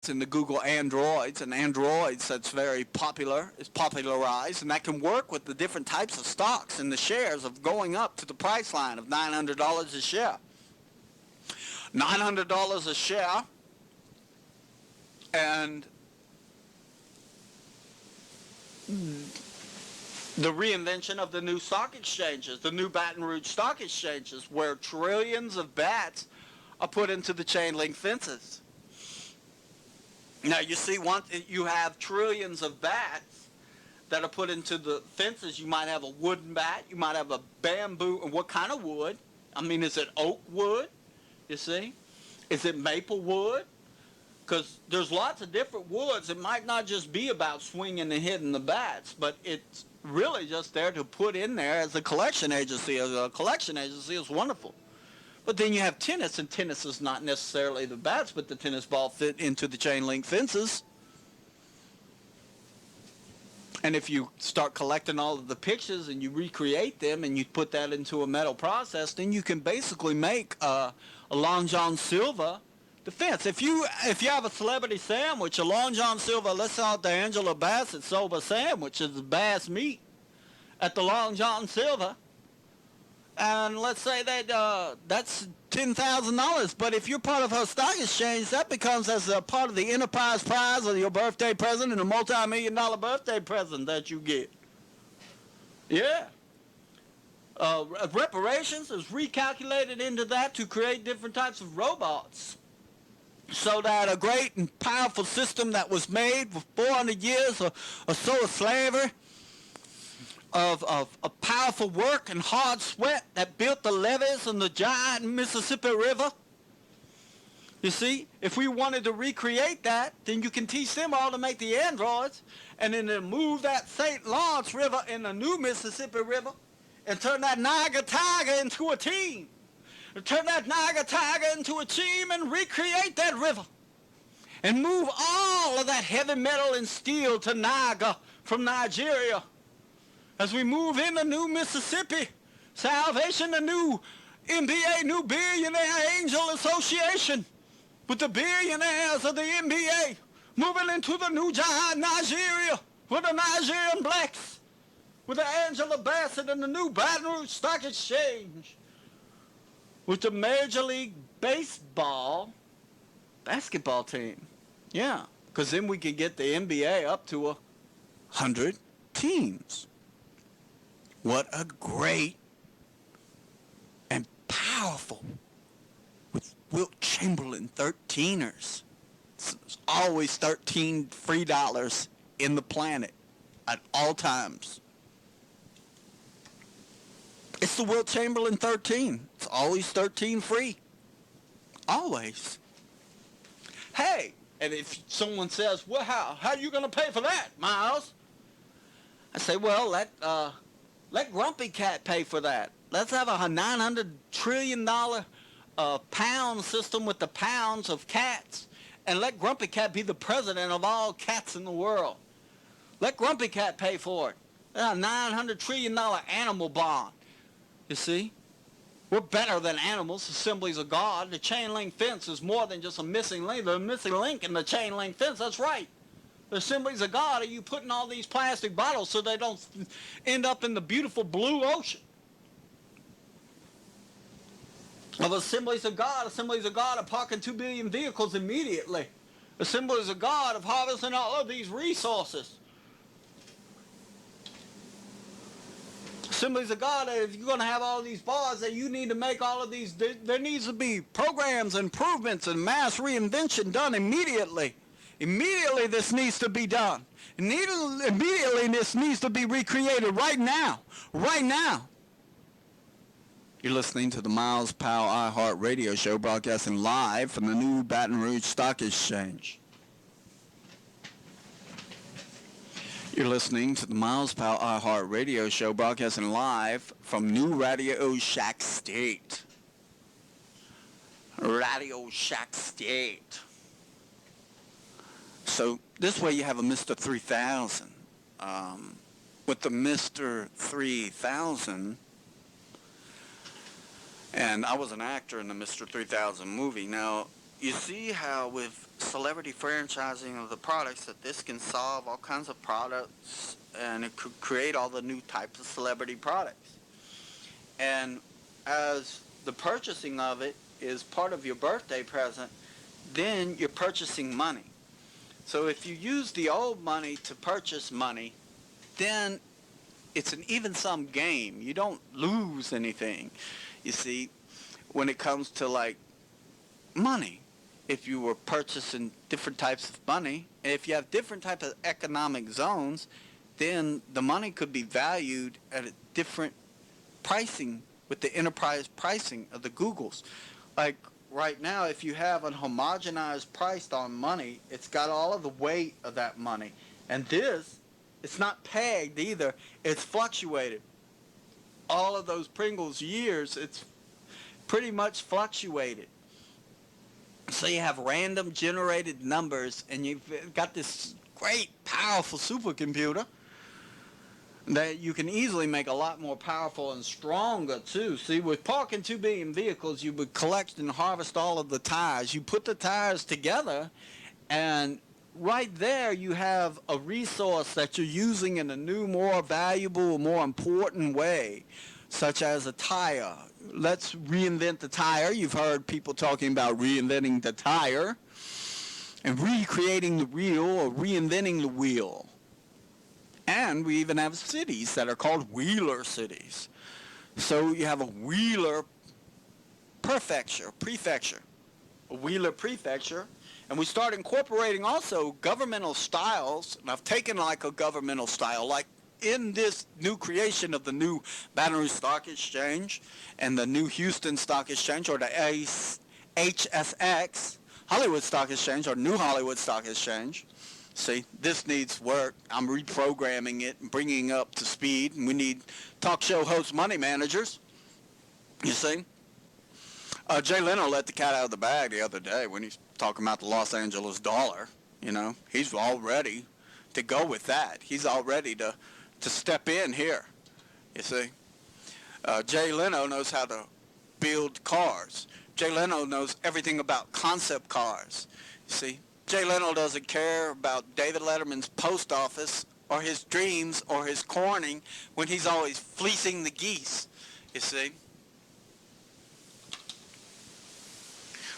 bats in the Google Androids, and Androids that's very popular, is popularized, and that can work with the different types of stocks and the shares of going up to the price line of $900 a share. $900 a share, and the reinvention of the new stock exchanges, the new Baton Rouge stock exchanges, where trillions of bats are put into the chain link fences. Now you see, once you have trillions of bats that are put into the fences, you might have a wooden bat, you might have a bamboo, and what kind of wood? I mean, is it oak wood, you see? Is it maple wood? Because there's lots of different woods. It might not just be about swinging and hitting the bats, but it's really just there to put in there as a collection agency. As a collection agency is wonderful. But then you have tennis, and tennis is not necessarily the bats, but the tennis ball fit into the chain link fences. And if you start collecting all of the pictures and you recreate them and you put that into a metal process, then you can basically make a Long John Silver defense. If you have a celebrity sandwich, a Long John Silver, let's say the Angela Bassett soba sandwich is bass meat at the Long John Silver, and let's say that that's $10,000. But if you're part of her stock exchange, that becomes as a part of the enterprise prize or your birthday present and a multi-million-dollar birthday present that you get. Yeah. Reparations is recalculated into that to create different types of robots, so that a great and powerful system that was made for 400 years or so of slavery, of powerful work and hard sweat that built the levees and the giant Mississippi River. You see, if we wanted to recreate that, then you can teach them all to make the androids, and then to move that St. Lawrence River in the new Mississippi River and turn that Niagara Tiger into a team. Turn that Niagara Tiger into a team and recreate that river. And move all of that heavy metal and steel to Niagara from Nigeria. As we move in the new Mississippi, Salvation, the new NBA, New Billionaire Angel Association, with the billionaires of the NBA, moving into the new giant Nigeria, with the Nigerian blacks, with the Angela Bassett and the new Baton Rouge Stock Exchange, with the Major League Baseball basketball team. Yeah, because then we can get the NBA up to 100 teams. What a great and powerful, with Wilt Chamberlain 13ers. There's always 13 free dollars in the planet at all times. It's the Wilt Chamberlain 13. It's always 13 free. Always. Hey, and if someone says, well, how are you going to pay for that, Miles? I say, well, let Grumpy Cat pay for that. Let's have a $900 trillion pound system with the pounds of cats, and let Grumpy Cat be the president of all cats in the world. Let Grumpy Cat pay for it. A $900 trillion animal bond. You see? We're better than animals, assemblies of God. The chain link fence is more than just a missing link. The missing link in the chain link fence, that's right. The assemblies of God are you putting all these plastic bottles so they don't end up in the beautiful blue ocean. Of assemblies of God are parking 2 billion vehicles immediately. Assemblies of God of harvesting all of these resources. Assemblies of God, if you're going to have all these bars, that you need to make all of these, there needs to be programs, improvements, and mass reinvention done immediately. Immediately this needs to be done. Immediately this needs to be recreated right now. Right now. You're listening to the Miles Powell iHeart Radio Show, broadcasting live from the new Baton Rouge Stock Exchange. You're listening to the Miles Powell iHeart Radio Show, broadcasting live from New Radio Shack State. Radio Shack State. So this way you have a Mr. 3000. With the Mr. 3000, and I was an actor in the Mr. 3000 movie. Now, you see how with celebrity franchising of the products that this can solve all kinds of products, and it could create all the new types of celebrity products. And as the purchasing of it is part of your birthday present, then you're purchasing money. So if you use the old money to purchase money, then it's an even sum game. You don't lose anything, you see, when it comes to like money. If you were purchasing different types of money, and if you have different types of economic zones, then the money could be valued at a different pricing with the enterprise pricing of the Googles. Like right now, if you have a homogenized price on money, it's got all of the weight of that money. And this, it's not pegged either. It's fluctuated. All of those Pringles years, it's pretty much fluctuated. So you have random generated numbers, and you've got this great, powerful supercomputer that you can easily make a lot more powerful and stronger too. See, with parking 2 billion vehicles, you would collect and harvest all of the tires. You put the tires together, and right there you have a resource that you're using in a new, more valuable, more important way, such as a tire. Let's reinvent the tire. You've heard people talking about reinventing the tire and recreating the wheel or reinventing the wheel. And we even have cities that are called wheeler cities. So you have a wheeler prefecture, a wheeler prefecture. And we start incorporating also governmental styles. And I've taken like a governmental style, like in this new creation of the new Baton Rouge Stock Exchange and the new Houston Stock Exchange, or the HSX, Hollywood Stock Exchange, or New Hollywood Stock Exchange. See, this needs work. I'm reprogramming it and bringing it up to speed. And we need talk show host money managers. You see? Jay Leno let the cat out of the bag the other day when he's talking about the Los Angeles dollar. You know, he's all ready to go with that. He's all ready to step in here. You see? Jay Leno knows how to build cars. Jay Leno knows everything about concept cars. You see? Jay Leno doesn't care about David Letterman's post office or his dreams or his corning when he's always fleecing the geese, you see.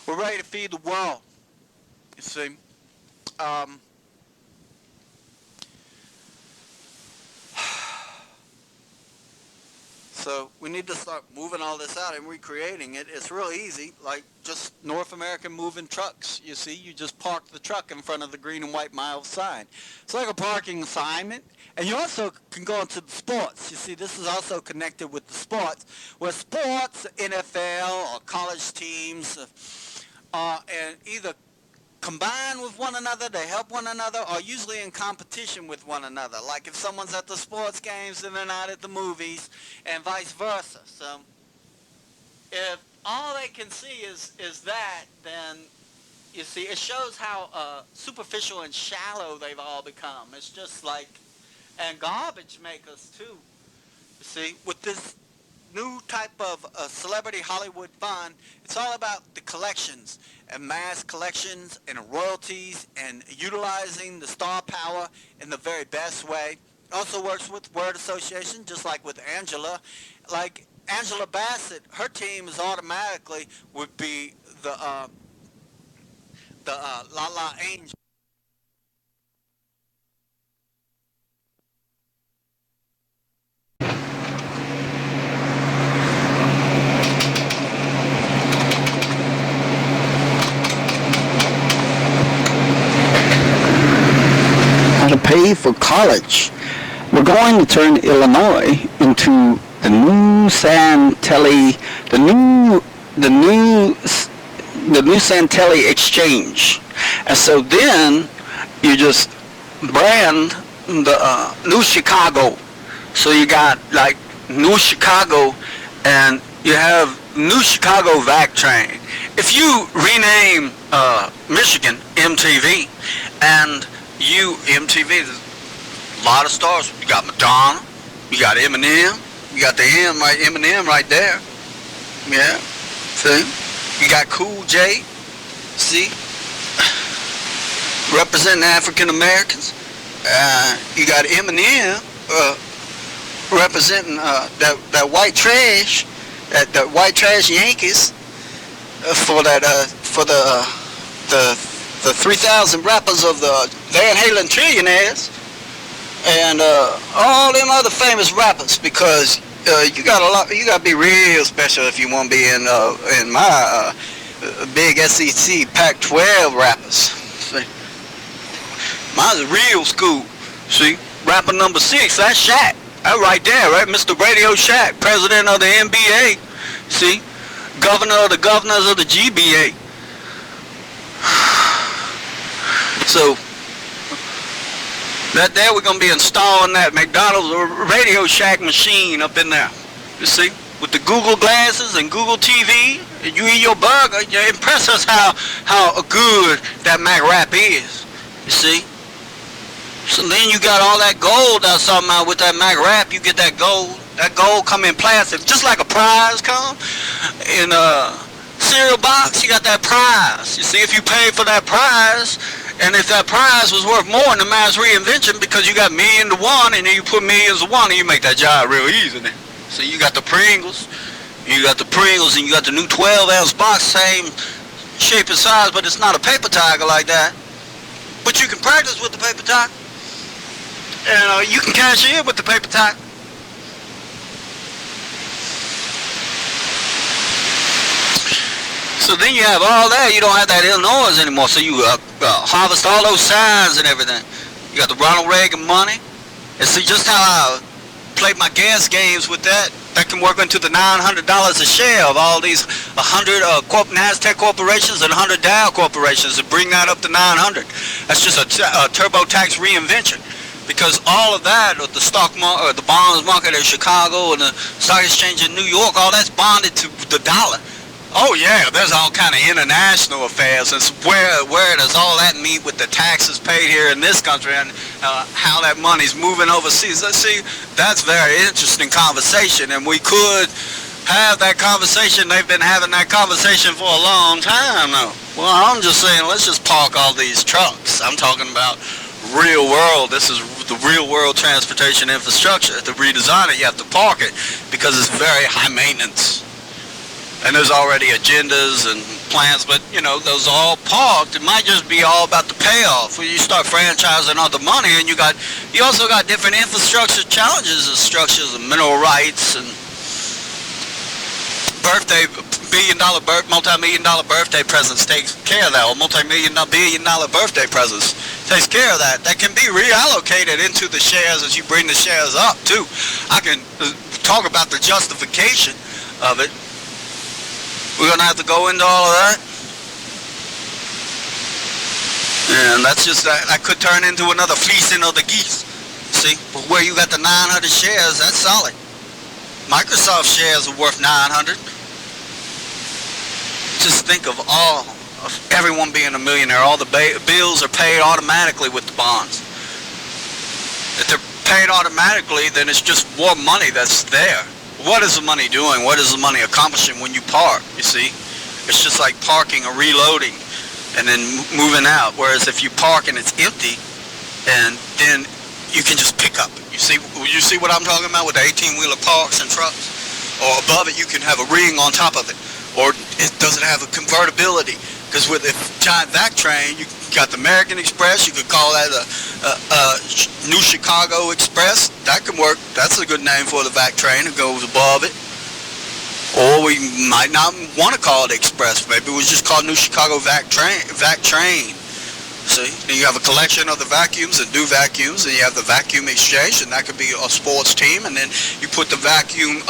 We're ready to feed the world, you see. So we need to start moving all this out and recreating it. It's real easy, like just North American moving trucks. You see, you just park the truck in front of the green and white mile sign. It's like a parking assignment. And you also can go into the sports. You see, this is also connected with the sports, where sports, NFL or college teams and either combine with one another, they help one another, or usually in competition with one another. Like if someone's at the sports games and they're not at the movies, and vice versa. So if all they can see is that, then you see, it shows how superficial and shallow they've all become. It's just like, and garbage makers too. You see, with this new type of celebrity Hollywood fund, it's all about the collections and mass collections and royalties and utilizing the star power in the very best way. Also works with word association, just like with Angela. Like Angela Bassett, her team is automatically would be the La La Angel. To pay for college. We're going to turn Illinois into the new Santelli, the new Santelli exchange. And so then you just brand the New Chicago. So you got like New Chicago, and you have New Chicago Vac Train. If you rename Michigan MTV, and MTV, there's a lot of stars. You got Madonna, you got Eminem, you got the Eminem right there. Yeah, see? You got Cool J. See, representing African Americans. You got Eminem representing that white trash, that white trash Yankees for the 3,000 rappers of the Van Halen trillionaires, and all them other famous rappers, because you gotta be real special if you want to be in my big SEC Pac-12 rappers. See? Mine's real school. See, rapper number 6, that's Shaq. That right there, right? Mr. Radio Shaq, president of the NBA. See, governor of the governors of the GBA. So that there we're gonna be installing that McDonald's Radio Shack machine up in there. You see, with the Google glasses and Google TV, and you eat your burger. You impress us how good that Mac wrap is. You see. So then you got all that gold I was talking about with that Mac wrap. You get that gold. That gold come in plastic, just like a prize come in a cereal box. You got that prize. You see, if you pay for that prize, and if that prize was worth more in the mass reinvention, because you got million to one, and then you put millions to one, and you make that job real easy then. So you got the Pringles, and you got the new 12-ounce box, same shape and size, but it's not a paper tiger like that. But you can practice with the paper tiger. And you can cash in with the paper tiger. So then you have all that. You don't have that Illinois anymore. So you harvest all those signs and everything. You got the Ronald Reagan money. And see just how I played my gas games with that. That can work into the $900 a share of all these 100 NASDAQ corporations and 100 Dow corporations, and bring that up to 900. That's just a TurboTax reinvention. Because all of that, or the stock market, or the bonds market in Chicago, and the stock exchange in New York, all that's bonded to the dollar. Oh yeah, there's all kind of international affairs. It's where does all that meet with the taxes paid here in this country, and how that money's moving overseas. Let's see, that's very interesting conversation, and we could have that conversation. They've been having that conversation for a long time now. Well, I'm just saying, let's just park all these trucks. I'm talking about real world. This is the real world transportation infrastructure. To redesign it, you have to park it, because it's very high maintenance. And there's already agendas and plans, but you know, those are all parked. It might just be all about the payoff. When you start franchising all the money, and you also got different infrastructure challenges and structures and mineral rights and multi-million-dollar birthday presents takes care of that, or billion-dollar birthday presents takes care of that. That can be reallocated into the shares as you bring the shares up too. I can talk about the justification of it. We're going to have to go into all of that. And that's just, that could turn into another fleecing of the geese. See, but where you got the 900 shares, that's solid. Microsoft shares are worth 900. Just think of everyone being a millionaire. All the bills are paid automatically with the bonds. If they're paid automatically, then it's just more money that's there. What is the money doing? What is the money accomplishing when you park, you see? It's just like parking or reloading and then moving out. Whereas if you park and it's empty, and then you can just pick up. You see what I'm talking about with the 18-wheeler parks and trucks? Or above it, you can have a ring on top of it. Or does it have a convertibility? Because with a giant vac train, you got the American Express. You could call that a New Chicago Express. That could work. That's a good name for the vac train. It goes above it. Or we might not want to call it Express. Maybe we just call it New Chicago Vac Train. See, then you have a collection of the vacuums and do vacuums, and you have the vacuum exchange, and that could be a sports team, and then you put the vacuum,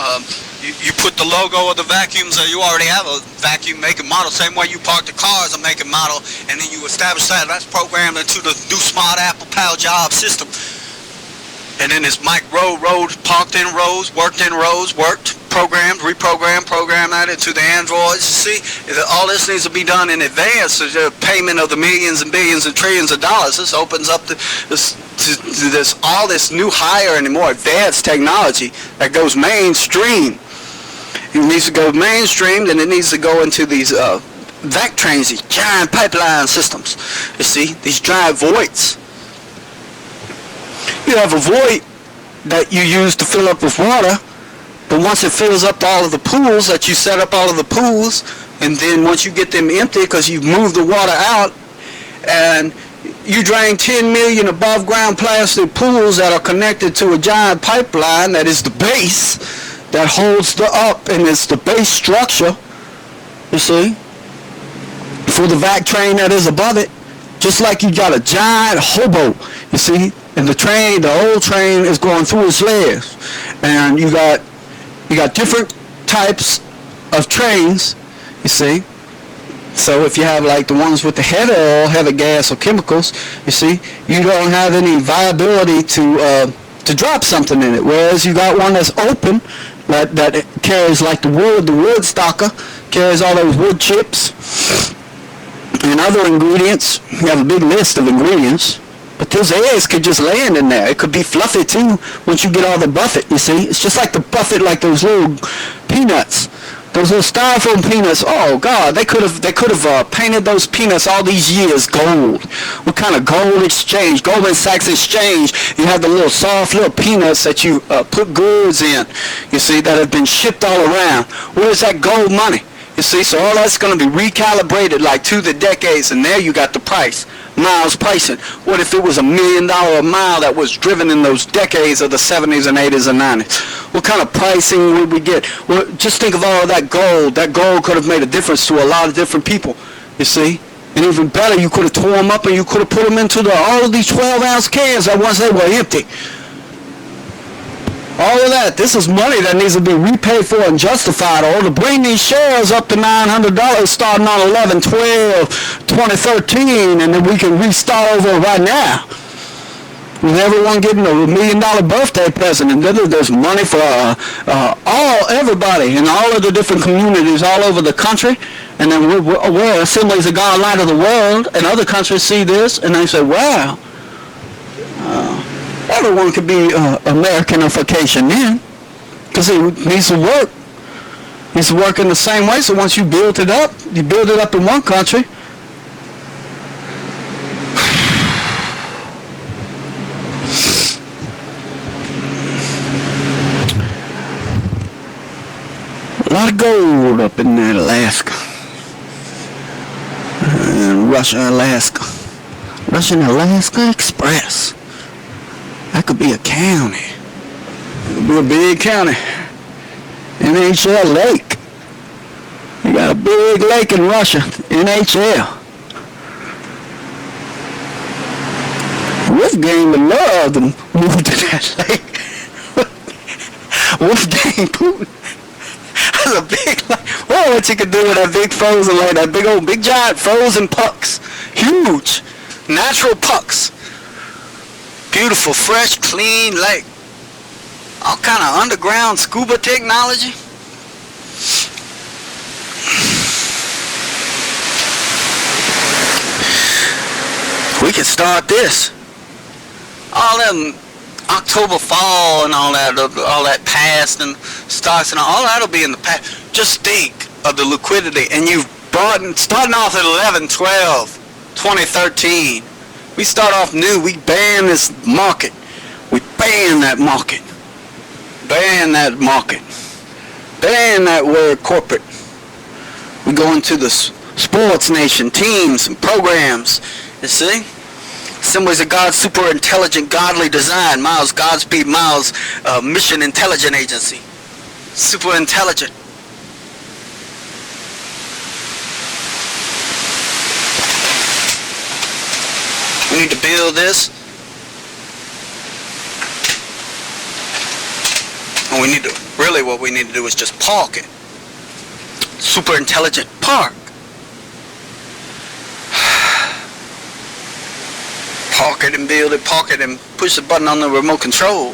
you put the logo of the vacuums, that you already have a vacuum make and model, same way you park the cars a make and model, and then you establish that's programmed into the new smart Apple Powell job system. And then it's Mike roads, parked in rows, worked in rows, programmed, reprogrammed, program that into the Androids. You see, all this needs to be done in advance. So the payment of the millions and billions and trillions of dollars. This opens up to all this new, higher and more advanced technology that goes mainstream. It needs to go mainstream, then it needs to go into these vac trains, these giant pipeline systems. You see, these giant voids. You have a void that you use to fill up with water, but once it fills up all of the pools, that you set up all of the pools, and then once you get them empty because you've moved the water out, and you drain 10 million above ground plastic pools that are connected to a giant pipeline that is the base that holds the up, and it's the base structure, you see, for the vac train that is above it. Just like you got a giant hobo, you see, and the old train is going through its legs, and you got different types of trains, you see. So if you have like the ones with the heavy oil, heavy gas or chemicals, you see, you don't have any viability to drop something in it. Whereas you got one that's open, that carries like the wood stocker, carries all those wood chips and other ingredients. You have a big list of ingredients. But those eggs could just land in there. It could be fluffy too once you get all the buffet, you see. It's just like the buffet, like those little peanuts. Those little styrofoam peanuts. Oh God, they could have painted those peanuts all these years gold. What kind of gold exchange? Goldman Sachs exchange. You have the little soft little peanuts that you put goods in, you see, that have been shipped all around. Where's that gold money? You see, so all that's going to be recalibrated like to the decades, and there you got the price. Miles pricing. What if it was $1 million a mile that was driven in those decades of the 70s and 80s and 90s? What kind of pricing would we get? Well, just think of all of that gold. That gold could have made a difference to a lot of different people, you see. And even better, you could have tore them up and you could have put them into all of these 12-ounce cans that once they were empty. All of that. This is money that needs to be repaid for and justified, or to bring these shares up to $900 starting on 11/12/2013, and then we can restart over right now. With everyone getting a $1 million birthday present, and then there's money for everybody in all of the different communities all over the country. And then we're Assemblies of God, Light of the World, and other countries see this, and they say, wow. Everyone could be Americanification then, because it needs to work. It needs to work in the same way. So once you build it up in one country. A lot of gold up in that Alaska. And Russia-Alaska Express. That could be a county. It could be a big county. NHL Lake. You got a big lake in Russia. NHL. Wolfgang would love to move to that lake. Wolfgang Putin. That's a big lake. Whoa, what you could do with that big frozen lake, that big giant frozen pucks. Huge. Natural pucks. Beautiful, fresh, clean lake. All kind of underground scuba technology. We can start this. All them October fall and all that past and stocks and all that'll be in the past. Just think of the liquidity, and you've bought, starting off at 11/12/2013. We start off new. We ban this market. We ban that market. Ban that market. Ban that word corporate. We go into the sports nation, teams and programs. You see? Assemblies of God, super intelligent, godly design. Miles, Godspeed Miles, Mission Intelligent Agency. Super intelligent. We need to build this. And we need to, really what we need to do is just park it. Super intelligent park. Park it and build it, park it and push the button on the remote control.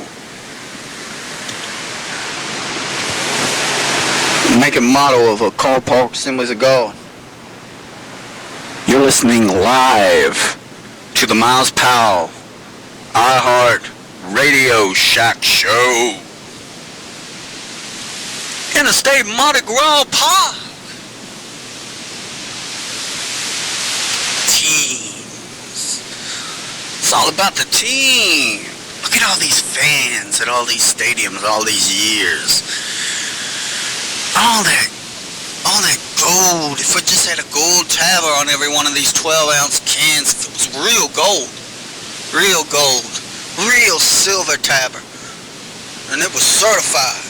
Make a motto of a car park, Assemblies of God. You're listening live to the Miles Powell iHeart Radio Shack Show in the state Mardi Gras Park. teams. It's all about the team. Look at all these fans at all these stadiums all these years. All that gold. If we just had a gold tabber on every one of these 12-ounce cans, if it was real gold, real silver tabber, and it was certified,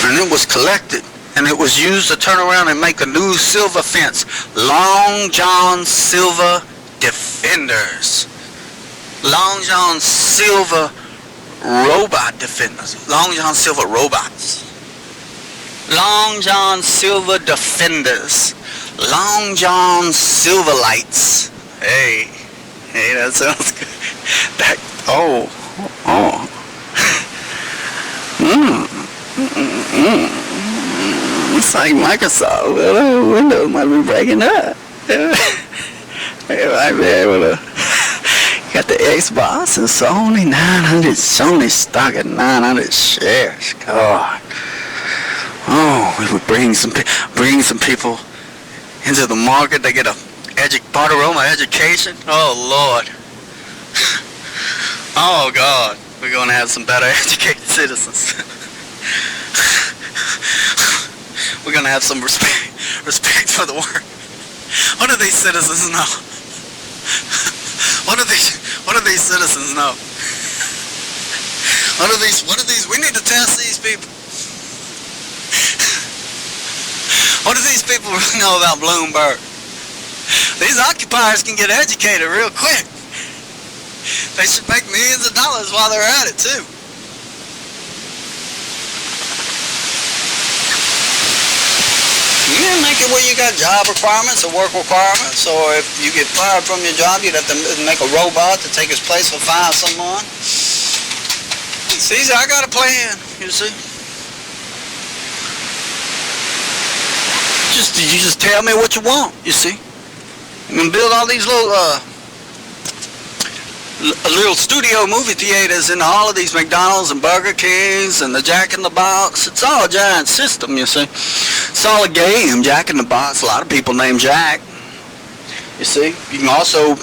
and it was collected, and it was used to turn around and make a new silver fence. Long John Silver Defenders. Long John Silver Robot Defenders. Long John Silver Robots. Long John Silver Defenders. Long John Silver Lights. Hey, that sounds good. It's like Microsoft. Windows might be breaking up. They might be able to. Got the Xbox and Sony stock at 900 shares. God. Oh, we would bring some people into the market. They get a Barteroma education. Oh, Lord. Oh, God. We're going to have some better educated citizens. We're going to have some respect for the word. What do these citizens know? What do these citizens know? What are these, we need to test these people. What do these people really know about Bloomberg? These occupiers can get educated real quick. They should make millions of dollars while they're at it, too. You can make it where you got job requirements or work requirements, or if you get fired from your job, you'd have to make a robot to take his place or fire someone. See, I got a plan, you see. You just tell me what you want, you see. You can build all these little studio movie theaters in all of these McDonald's and Burger Kings and the Jack in the Box. It's all a giant system, you see. It's all a game, Jack in the Box. A lot of people named Jack, you see. You can also,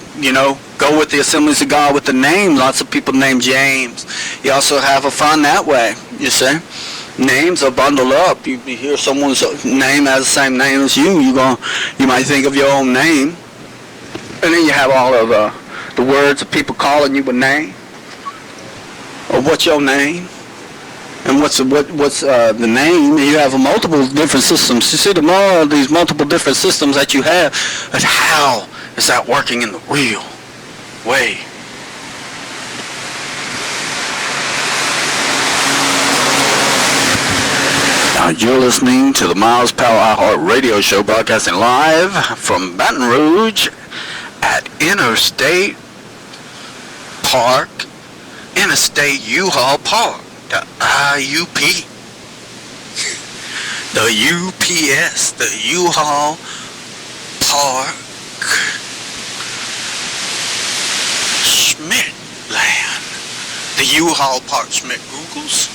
go with the Assemblies of God with the name. Lots of people named James. You also have a fun that way, you see. Names are bundled up. You hear someone's name has the same name as you. You might think of your own name. And then you have all of the words of people calling you a name. Or what's your name? And what's the name? You have multiple different systems. You see, the more of these multiple different systems that you have, and how is that working in the real way? You're listening to the Miles Powell iHeart Radio Show, broadcasting live from Baton Rouge at Interstate U-Haul Park, the IUP, the UPS, the U-Haul Park, Schmidt land, the U-Haul Park Schmidt Googles.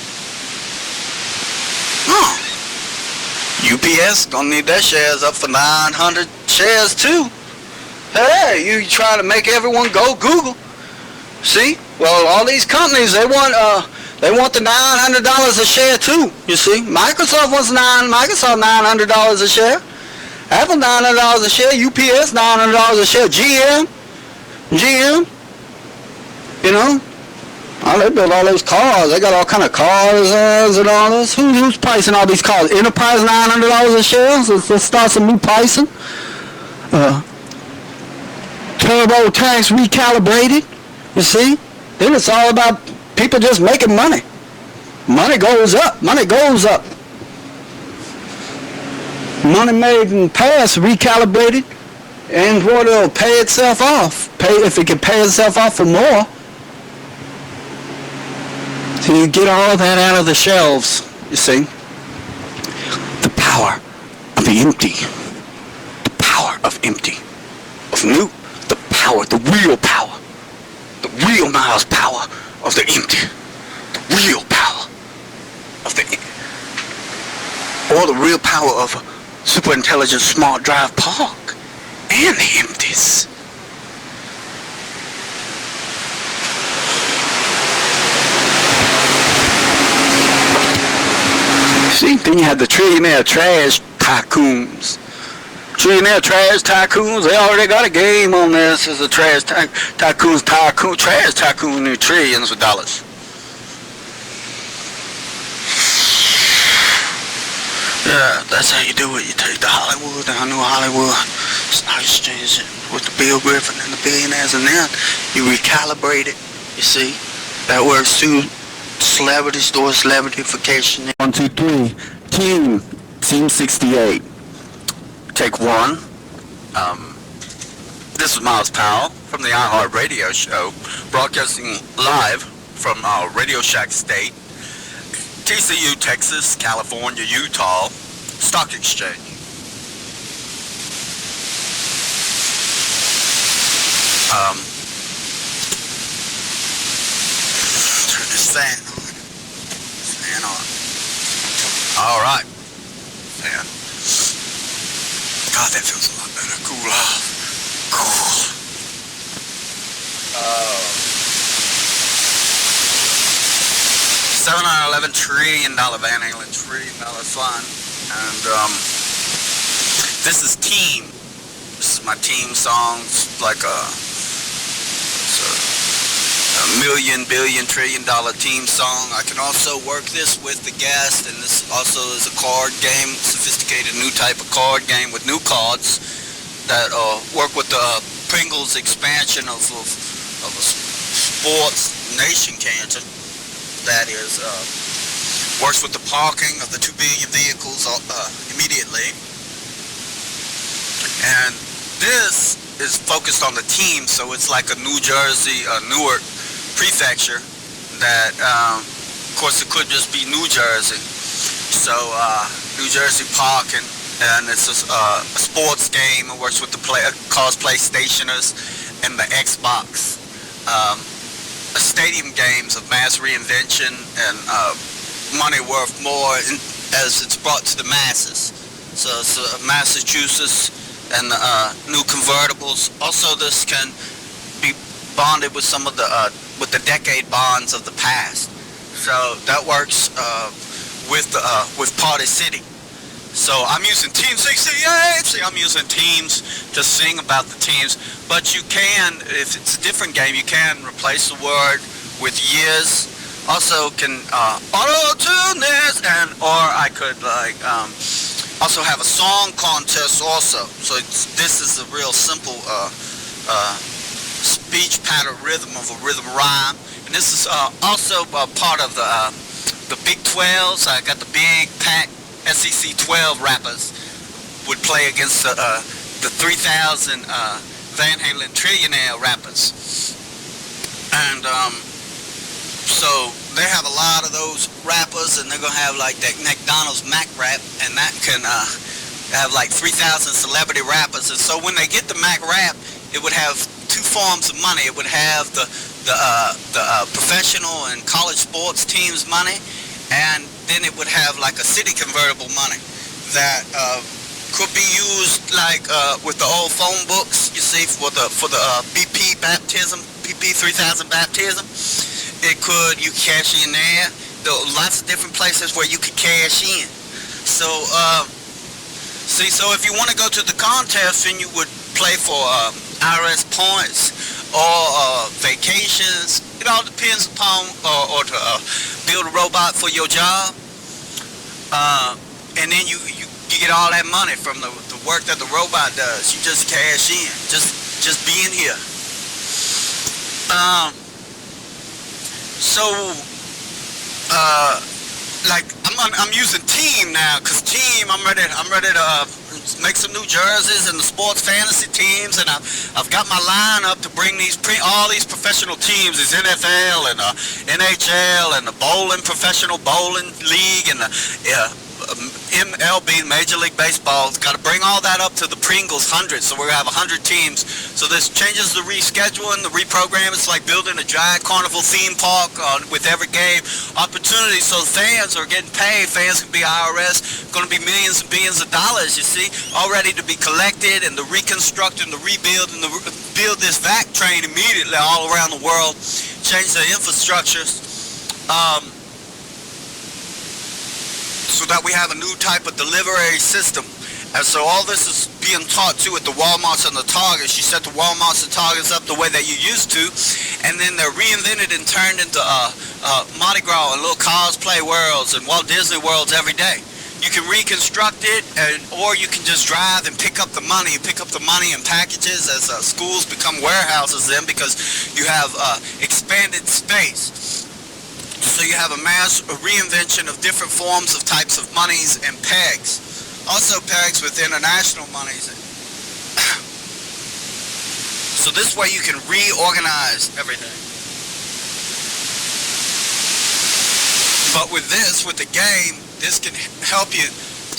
UPS gonna need their shares up for 900 shares too. Hey, you trying to make everyone go Google? See? Well, all these companies they want the $900 a share too. You see? Microsoft wants $900 a share. Apple $900 a share. UPS $900 a share. GM. Oh, they build all those cars. They got all kind of cars and all this. Who's pricing all these cars? Enterprise $900 a share. So let's start some new pricing. TurboTax recalibrated. You see? Then it's all about people just making money. Money goes up. Money goes up. Money made in the past recalibrated, and what it'll pay itself off. If it can pay itself off for more. So you get all that out of the shelves, you see. The power of the empty. The power of empty. Of new. The power, the real power. The real Miles power of the empty. The real power of the empty. Or the real power of super intelligent, smart drive park and empties. See, then you have the trillionaire trash tycoons. Trillionaire trash tycoons, they already got a game on this as a trash tycoons, trash tycoon in trillions of dollars. Yeah, that's how you do it. You take the Hollywood, the New Hollywood, stock exchange it with the Bill Griffin and the billionaires, and then you recalibrate it. You see, that works too. Celebrity store, celebrityfication. 1, 2, 3. Team 68. Take one. This is Miles Powell from the iHeart Radio Show, broadcasting live from Radio Shack State, TCU, Texas, California, Utah, Stock Exchange. Turn this fan on. Fan on. All right. Fan. God, that feels a lot better. Cool off. Cool. $711 trillion Van Halen $1 trillion fund. And this is Team. This is my team songs, like it's a million, billion, $1 trillion team song. I can also work this with the guest, and this also is a card game, sophisticated new type of card game with new cards that work with the Pringles expansion of a sports nation cancer. That is, works with the parking of the 2 billion vehicles immediately. And this is focused on the team, so it's like a New Jersey, Newark prefecture that, of course, it could just be New Jersey. So, New Jersey parking, and it's a sports game. It works with the cars PlayStationers and the Xbox. Stadium games of mass reinvention and money worth more as it's brought to the masses. So it's Massachusetts and new convertibles. Also, this can be bonded with some of the with the decade bonds of the past. So that works with Party City. So I'm using Team 68. See, I'm using teams to sing about the teams. But you can, if it's a different game, you can replace the word with years. Also can auto-tune this, or I could like also have a song contest also. So this is a real simple speech pattern rhythm of a rhythm rhyme. And this is also part of the Big 12s. I got the big pack. SEC 12 rappers would play against the 3,000 Van Halen trillionaire rappers. And so they have a lot of those rappers, and they're going to have like that McDonald's Mac rap, and that can have like 3,000 celebrity rappers. And so when they get the Mac rap, it would have two forms of money. It would have the professional and college sports teams money, and then it would have like a city convertible money that could be used like with the old phone books, you see, for the BP baptism, BP 3000 baptism. It could, you cash in there. There are lots of different places where you could cash in. So see, so if you want to go to the contest, then you would play for IRS points or vacations. It all depends upon or to build a robot for your job, and then you get all that money from the work that the robot does. You just cash in, just being here. Like I'm using Team now, cause Team I'm ready to make some new jerseys and the sports fantasy teams, and I've got my lineup to bring all these professional teams, these NFL and NHL and the professional bowling league and the MLB, Major League Baseball. It's got to bring all that up to the Pringles 100, so we're going to have 100 teams. So this changes the rescheduling, the reprogram. It's like building a giant carnival theme park with every game. Opportunity, so fans are getting paid. Fans can be IRS, going to be millions and billions of dollars, you see, all ready to be collected, and to reconstruct and to rebuild and to build this vac train immediately all around the world, change the infrastructures. So that we have a new type of delivery system. And so all this is being taught too at the Walmarts and the Targets. You set the Walmarts and Targets up the way that you used to, and then they're reinvented and turned into Mardi Gras and little cosplay worlds and Walt Disney worlds every day. You can reconstruct it, or you can just drive and pick up the money. Pick up the money in packages as schools become warehouses then, because you have expanded space. So you have a mass reinvention of different forms of types of monies and pegs. Also pegs with international monies. So this way you can reorganize everything. But with this, with the game, this can help you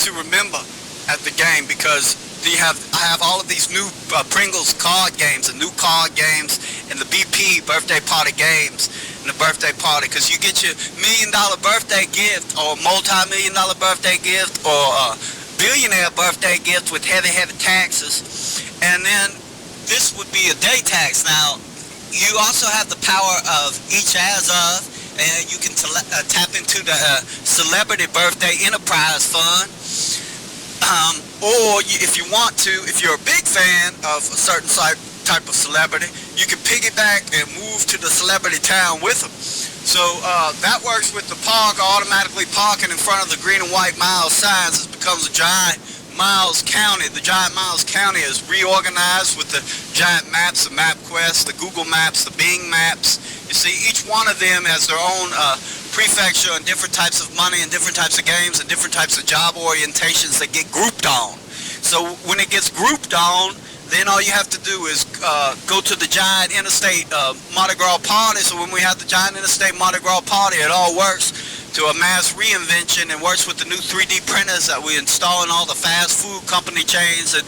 to remember at the game, because I have all of these new Pringles card games and new card games and the BP birthday party games and the birthday party, because you get your $1 million birthday gift or multi-million-dollar birthday gift or a billionaire birthday gift with heavy taxes, and then this would be a day tax. Now you also have the power of each as of, and you can tap into the celebrity birthday enterprise fund. Or if you want to, if you're a big fan of a certain type of celebrity, you can piggyback and move to the celebrity town with them. So that works with the park automatically parking in front of the green and white Miles signs. It becomes a giant Miles County. The giant Miles County is reorganized with the giant maps, the MapQuest, the Google Maps, the Bing Maps. You see, each one of them has their own prefecture and different types of money and different types of games and different types of job orientations that get grouped on. So when it gets grouped on, then all you have to do is go to the giant interstate Mardi Gras party. So when we have the giant interstate Mardi Gras party, it all works to a mass reinvention and works with the new 3D printers that we install in all the fast food company chains, and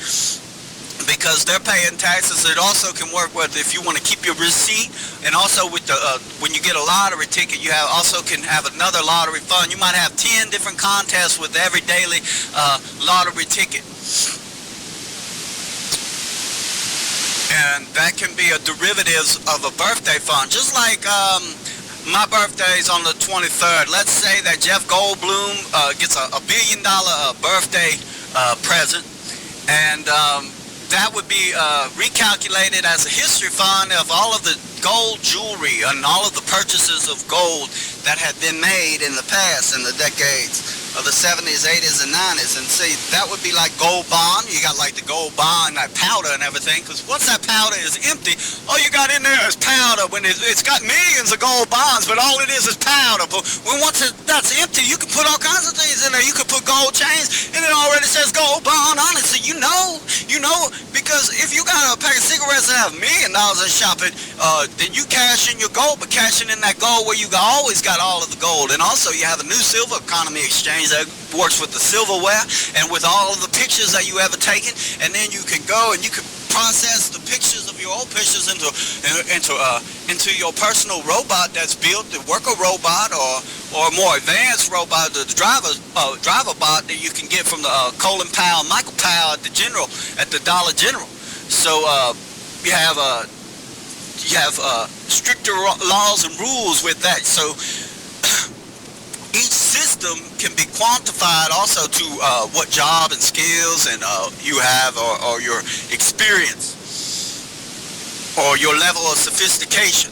because they're paying taxes. It also can work with if you want to keep your receipt, and also with the when you get a lottery ticket, you also can have another lottery fund. You might have 10 different contests with every daily lottery ticket. And that can be a derivative of a birthday fund. Just like my birthday's on the 23rd. Let's say that Jeff Goldblum gets a $1 billion birthday present, and that would be recalculated as a history fund of all of the gold jewelry and all of the purchases of gold that had been made in the past, in the decades of the 70s, 80s, and 90s. And see, that would be like gold bond. You got like the gold bond, that powder and everything, because once that powder is empty, all you got in there is powder. When it's got millions of gold bonds, but all it is powder. But when once that's empty, you can put all kinds of things in there. You can put gold chains, and it already says gold bond on it. So you know, because if you got a pack of cigarettes and have $1 million in shopping, then you cash in your gold, but cashing in that gold where you always got all of the gold. And also you have a new silver economy exchange that works with the silverware and with all of the pictures that you ever taken, and then you can go and you can process the pictures of your old pictures into your personal robot that's built, the worker robot, or a more advanced robot, the driver bot that you can get from the Colin Powell, Michael Powell at the Dollar General. So you have stricter laws and rules with that. So each system can be quantified also to what job and skills and you have, or your experience, or your level of sophistication.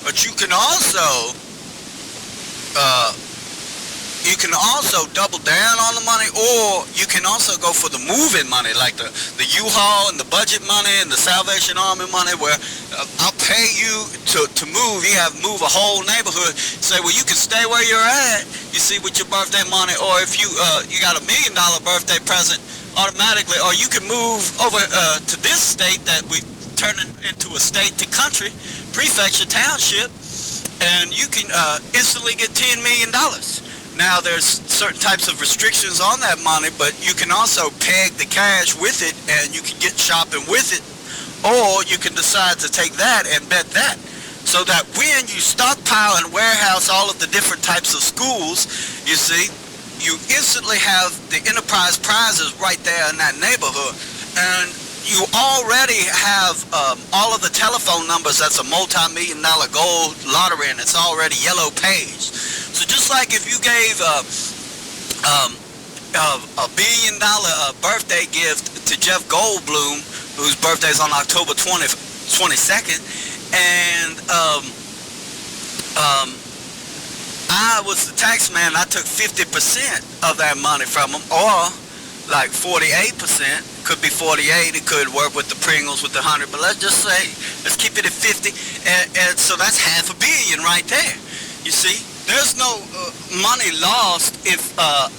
But you can also double down on the money, or you can also go for the moving money, like the U-Haul and the budget money and the Salvation Army money, where I'll pay you to move. You have move a whole neighborhood. Say, well, you can stay where you're at, you see, with your birthday money, or if you got $1 million birthday present automatically, or you can move over to this state that we turn into a state to country, prefecture, township, and you can instantly get $10 million. Now there's certain types of restrictions on that money, but you can also peg the cash with it, and you can get shopping with it, or you can decide to take that and bet that. So that when you stockpile and warehouse all of the different types of schools, you see, you instantly have the enterprise prizes right there in that neighborhood. And you already have all of the telephone numbers. That's a multi-million-dollar gold lottery, and it's already yellow page. So just like if you gave a billion-dollar birthday gift to Jeff Goldblum, whose birthday is on October 22nd, and I was the tax man, I took 50% of that money from him, or like 48%, could be 48, it could work with the Pringles with the 100, but let's just say, let's keep it at 50, and so that's $500 million right there. You see, there's no money lost if I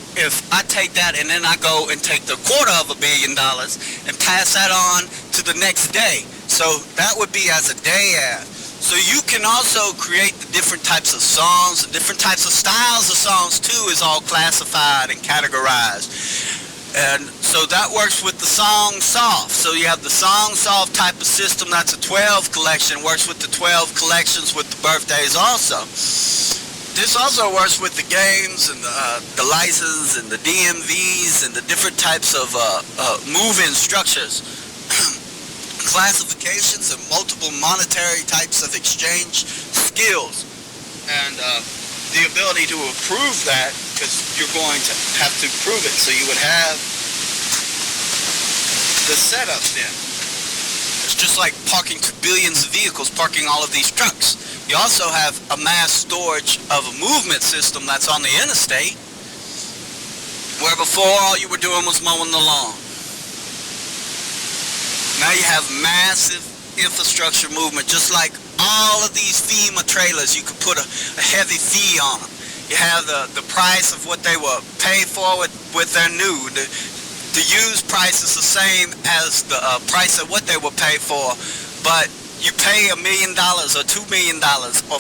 take that and then I go and take the $250 million and pass that on to the next day. So that would be as a day ad. So you can also create the different types of songs, the different types of styles of songs too is all classified and categorized. And so that works with the song soft. So you have the song soft type of system, that's a 12 collection, works with the 12 collections with the birthdays also. This also works with the games and the license and the DMVs and the different types of move-in structures. Classifications and multiple monetary types of exchange skills, and the ability to approve that, because you're going to have to prove it, so you would have the setup then. It's just like parking billions of vehicles, parking all of these trucks. You also have a mass storage of a movement system that's on the interstate, where before all you were doing was mowing the lawn. Now you have massive infrastructure movement, just like all of these FEMA trailers. You could put a heavy fee on them. You have the price of what they were paid for with their new. The used price is the same as the price of what they were paid for, but you pay $1 million or $2 million, or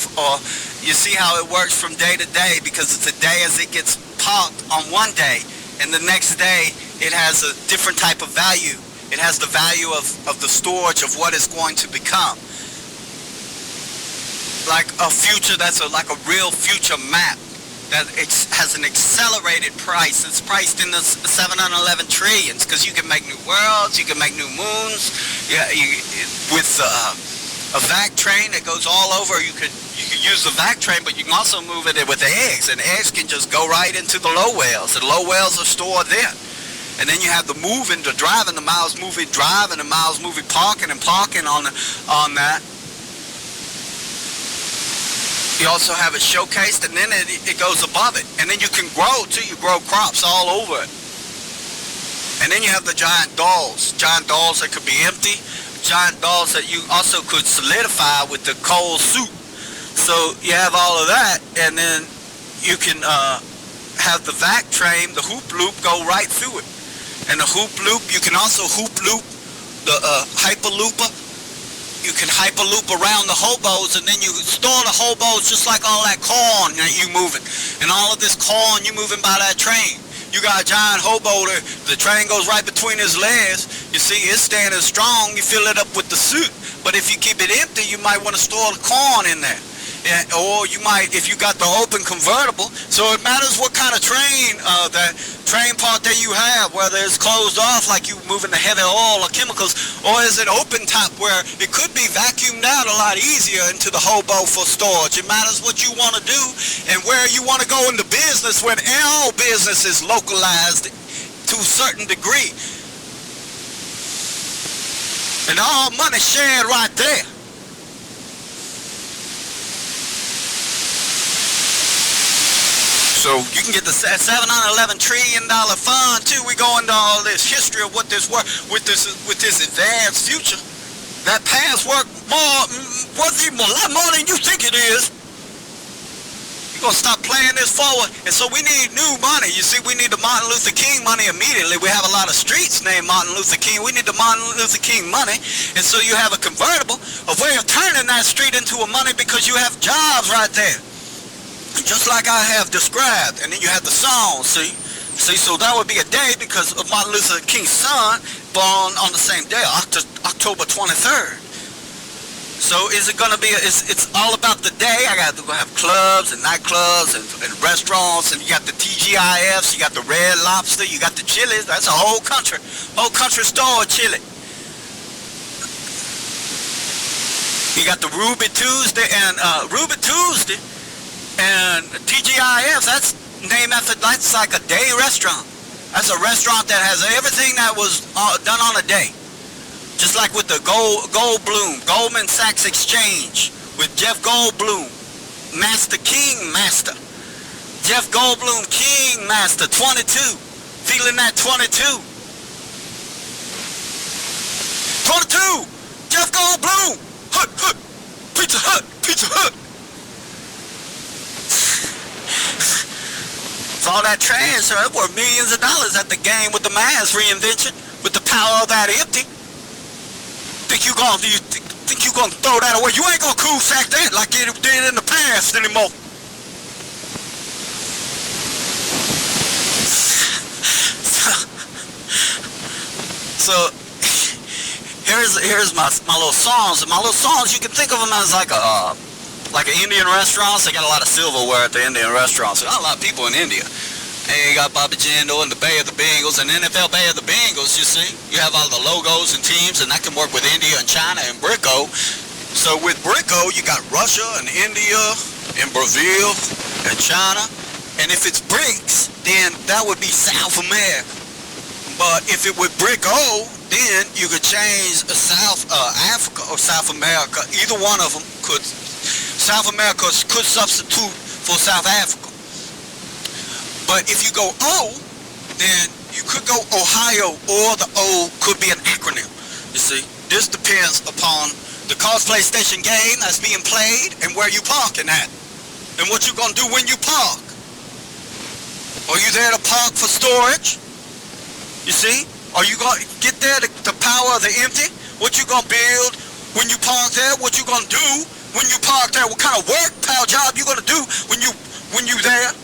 you see how it works from day to day, because it's a day as it gets parked on one day, and the next day it has a different type of value. It has the value of the storage of what it's going to become. Like a future that's like a real future map that has an accelerated price. It's priced in the 711 trillions, because you can make new worlds, you can make new moons. Yeah, with a vac train that goes all over, you could use the vac train, but you can also move it with eggs, and eggs can just go right into the low wells. The low wells are stored there. And then you have the moving, the driving, the miles moving driving, the miles moving parking and parking on that. You also have it showcased, and then it goes above it. And then you can grow too. You grow crops all over it. And then you have the giant dolls that could be empty, giant dolls that you also could solidify with the coal soup. So you have all of that, and then you can have the vac train, the hoop loop, go right through it. And the hoop loop, you can also hoop loop the hyperlooper. You can hyperloop around the hobos, and then you store the hobos just like all that corn that you moving. And all of this corn you moving by that train. You got a giant hobo there, the train goes right between his legs. You see, it's standing strong, you fill it up with the suit. But if you keep it empty, you might want to store the corn in there. Or you might, if you got the open convertible. So it matters what kind of train, that train part that you have, whether it's closed off like you moving the heavy oil or chemicals, or is it open top where it could be vacuumed out a lot easier into the hobo for storage. It matters what you want to do and where you want to go into business, when all business is localized to a certain degree. And all money shared right there. So you can get the $711 trillion fund too. We go into all this history of what this work with this advanced future. That past work worth even a lot more than you think it is. You're gonna stop playing this forward, and so we need new money. You see, we need the Martin Luther King money immediately. We have a lot of streets named Martin Luther King. We need the Martin Luther King money, and so you have a convertible, a way of turning that street into a money, because you have jobs right there. just like I have described. And then you have the song, see? See, so that would be a day because of Martin Luther King's son, born on the same day, October 23rd. So is it going to be, it's all about the day. I got to have clubs and nightclubs and restaurants, and you got the TGIFs, you got the Red Lobster, you got the Chili's. That's a whole country store of chili. You got the Ruby Tuesday and TGIFs. That's named after, that's like a day restaurant. That's a restaurant that has everything that was done on a day. Just like with the Goldblum, Goldman Sachs Exchange, with Jeff Goldblum, Master King Master. Jeff Goldblum King Master, 22. Feeling that 22. 22! Jeff Goldblum! Hut, hut! Pizza Hut! Pizza Hut! It's all that trash, so it worth millions of dollars at the game with the mass reinvention, with the power of that empty. Think you gonna throw that away? You ain't gonna cool sack that like it did in the past anymore. So here's my little songs. And my little songs, you can think of them as like an Indian restaurants. They got a lot of silverware at the Indian restaurants. There got a lot of people in India. And you got Bobby Jindal and the Bay of the Bengals and NFL Bay of the Bengals, you see. You have all the logos and teams, and that can work with India and China and BRICO. So with BRICO, you got Russia and India and Brazil and China. And if it's BRICS, then that would be South America. But if it would BRICO, then you could change South Africa or South America. Either one of them could. South America could substitute for South Africa. But if you go O, then you could go Ohio, or the O could be an acronym. You see, this depends upon the cosplay station game that's being played and where you parking at, and what you're gonna do when you park. Are you there to park for storage? You see, are you gonna get there to power the empty? What you gonna build when you park there? What you gonna do when you park there? What kind of work, pal, job you gonna do when you there?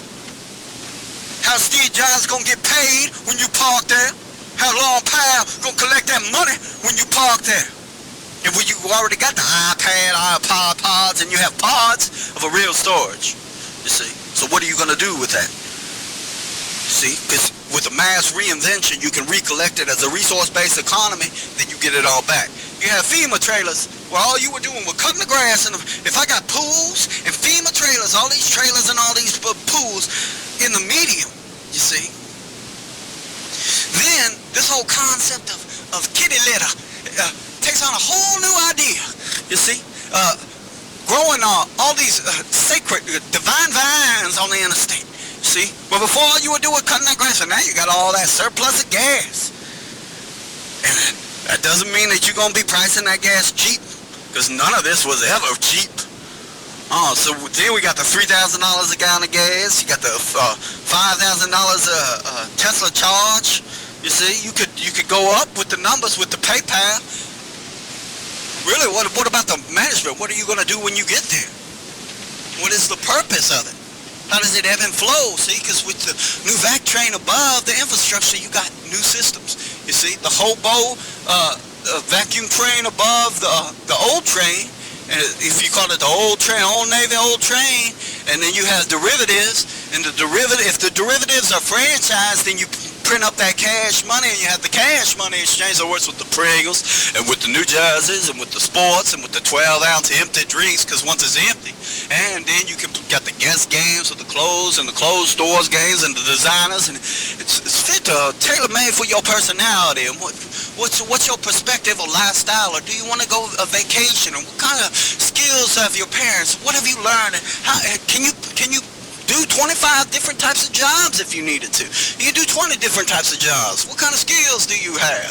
How Steve Jobs gonna get paid when you park there? How Long Powell gonna collect that money when you park there? And when you already got the iPad, iPod pods, and you have pods of a real storage, you see. So what are you gonna do with that? See, because with a mass reinvention, you can recollect it as a resource-based economy, then you get it all back. You have FEMA trailers where all you were doing was cutting the grass, and if I got pools and FEMA trailers, all these trailers and all these pools in the medium, you see, then this whole concept of kitty litter takes on a whole new idea, you see. Growing all these sacred, divine vines on the interstate, you see. But before all you were doing cutting that grass, and now you got all that surplus of gas. And that doesn't mean that you're going to be pricing that gas cheap, because none of this was ever cheap. Oh, so then we got the $3,000 a gallon of gas. You got the $5,000 Tesla charge. You see, you could go up with the numbers with the PayPal. Really, what about the management? What are you going to do when you get there? What is the purpose of it? How does it ebb and flow? See, because with the new vac train above the infrastructure, you got new systems. You see, the hobo vacuum train above the old train. And if you call it the old train, old Navy, old train, and then you have derivatives, and if the derivatives are franchised, then you print up that cash money, and you have the cash money exchange that works with the Pringles, and with the New Jerseys, and with the sports, and with the 12-ounce empty drinks, because once it's empty, and then you can got the guest games with the clothes, and the clothes stores games, and the designers, and it's fit tailor-made for your personality, and what's your perspective or lifestyle, or do you want to go a vacation, or what kind of skills have your parents, what have you learned, and how can you do 25 different types of jobs if you needed to. You can do 20 different types of jobs. What kind of skills do you have?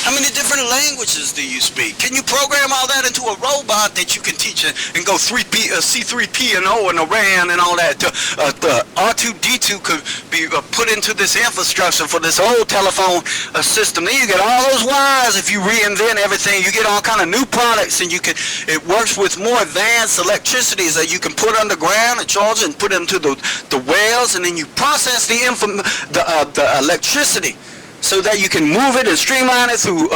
How many different languages do you speak? Can you program all that into a robot that you can teach and go C3P and O and a RAN and all that? The R2D2 could be put into this infrastructure for this old telephone system. Then you get all those wires. If you reinvent everything, you get all kind of new products, and it works with more advanced electricities that you can put underground and charge and put into the wells, and then you process the electricity, so that you can move it and streamline it through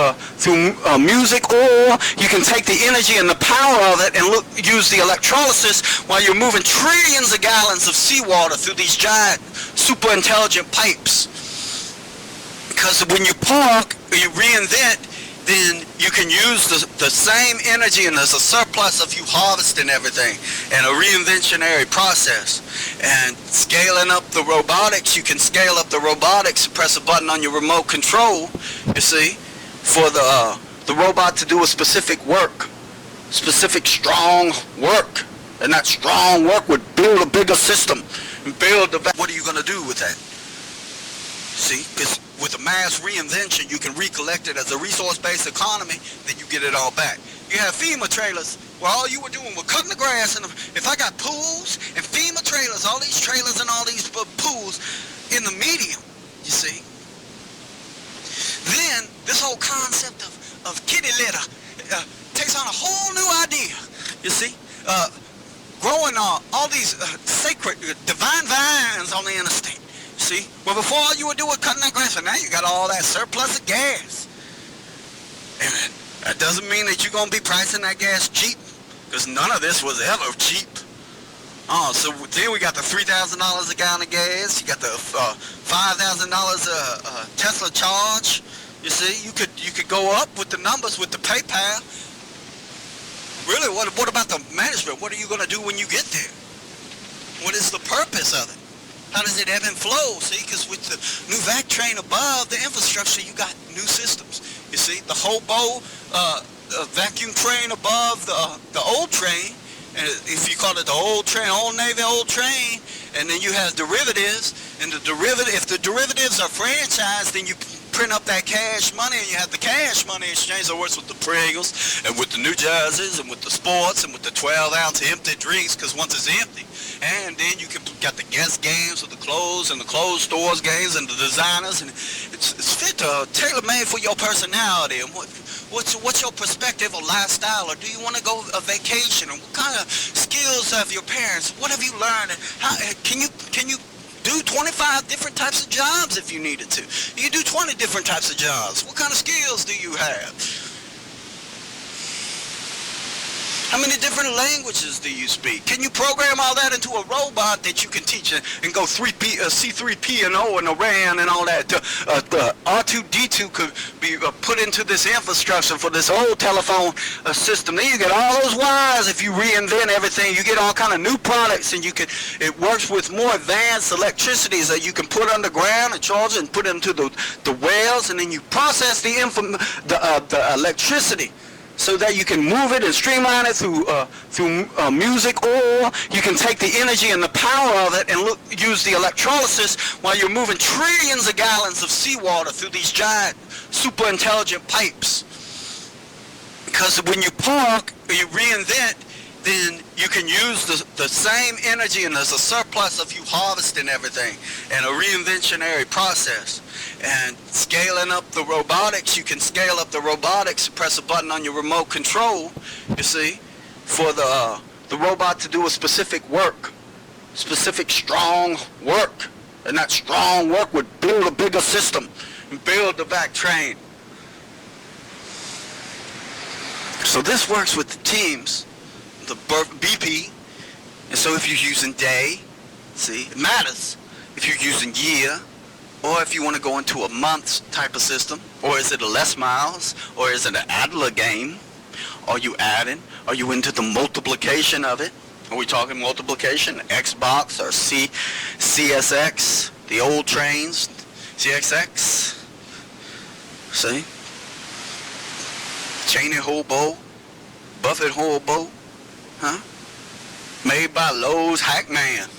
music, or you can take the energy and the power of it and use the electrolysis while you're moving trillions of gallons of seawater through these giant, super intelligent pipes. Because when you park or you reinvent, then you can use the same energy, and there's a surplus of you harvesting everything, and a reinventionary process. And scaling up the robotics, you can scale up the robotics and press a button on your remote control, you see, for the robot to do a specific work, specific strong work. And that strong work would build a bigger system and build the... What are you going to do with that? See, because with a mass reinvention, you can recollect it as a resource-based economy, then you get it all back. You have FEMA trailers where all you were doing was cutting the grass, and if I got pools and FEMA trailers, all these trailers and all these pools in the medium, you see, then this whole concept of kitty litter takes on a whole new idea, you see. Growing all these sacred, divine vines on the interstate. See? Well, before all you were doing was cutting that grass, and now you got all that surplus of gas. And that doesn't mean that you're going to be pricing that gas cheap, because none of this was ever cheap. Oh, so then we got the $3,000 a gallon of gas. You got the $5,000 Tesla charge. You see, you could go up with the numbers with the PayPal. Really, what about the management? What are you going to do when you get there? What is the purpose of it? How does it ebb and flow? See, because with the new vac train above the infrastructure, you got new systems. You see, the hobo vacuum train above the old train, and if you call it the old train, old Navy old train, and then you have derivatives, and if the derivatives are franchised, then you print up that cash money, and you have the cash money exchange that works with the Pringles, and with the New Jerseys, and with the sports, and with the 12-ounce empty drinks, because once it's empty. And then you got the guest games with the clothes, and the clothes stores games, and the designers, and it's fit tailor-made for your personality. And what's your perspective or lifestyle, or do you want to go a vacation, and what kind of skills have your parents? What have you learned? And how can you do 25 different types of jobs if you needed to? You can do 20 different types of jobs. What kind of skills do you have? How many different languages do you speak? Can you program all that into a robot that you can teach and go C3P and O and a RAN and all that? The R2D2 could be put into this infrastructure for this old telephone system. Then you get all those wires. If you reinvent everything, you get all kind of new products, and it works with more advanced electricities that you can put underground and charge and put into the wells, and then you process the electricity, so that you can move it and streamline it through music, or you can take the energy and the power of it and use the electrolysis while you're moving trillions of gallons of seawater through these giant, super intelligent pipes. Because when you park or you reinvent, then you can use the same energy, and there's a surplus of you harvesting everything, and a reinventionary process. And scaling up the robotics, you can scale up the robotics and press a button on your remote control, you see, for the robot to do a specific work, specific strong work. And that strong work would build a bigger system and build the vac train. So this works with the teams, the BP. And so if you're using day, see, it matters. If you're using year, or if you want to go into a month type of system, or is it a less miles, or is it an Adler game? Are you adding? Are you into the multiplication of it? Are we talking multiplication? Xbox or CSX, the old trains, CXX? See? Cheney Hobo, Buffett Hobo, huh? Made by Lowe's Hackman.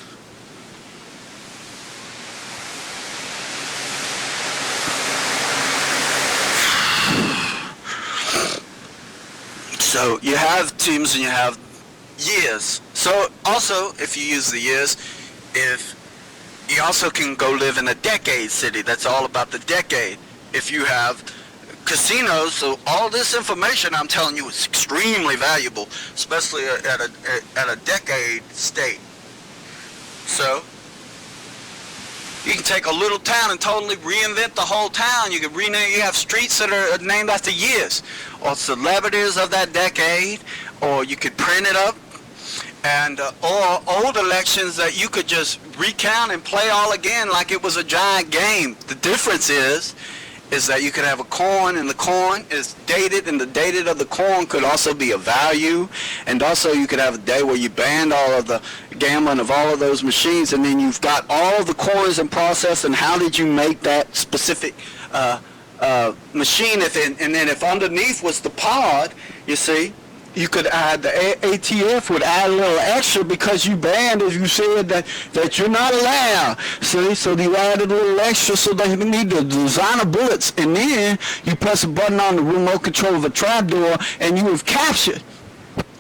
So you have teams and you have years. So also, if you use the years, if you also can go live in a decade city. That's all about the decade. If you have casinos, so all this information I'm telling you is extremely valuable, especially at a decade state. So you can take a little town and totally reinvent the whole town. You can rename. You have streets that are named after years, or celebrities of that decade, or you could print it up, and or old elections that you could just recount and play all again like it was a giant game. The difference is that you could have a coin, and the coin is dated, and the dated of the coin could also be a value, and also you could have a day where you banned all of the gambling of all of those machines, and then you've got all of the coins in process, and how did you make that specific machine, and then if underneath was the pod, you see, you could add, the ATF would add a little extra because you banned, as you said, that you're not allowed. See, so you added a little extra so they need the designer bullets, and then you press a button on the remote control of a trapdoor, and you have captured.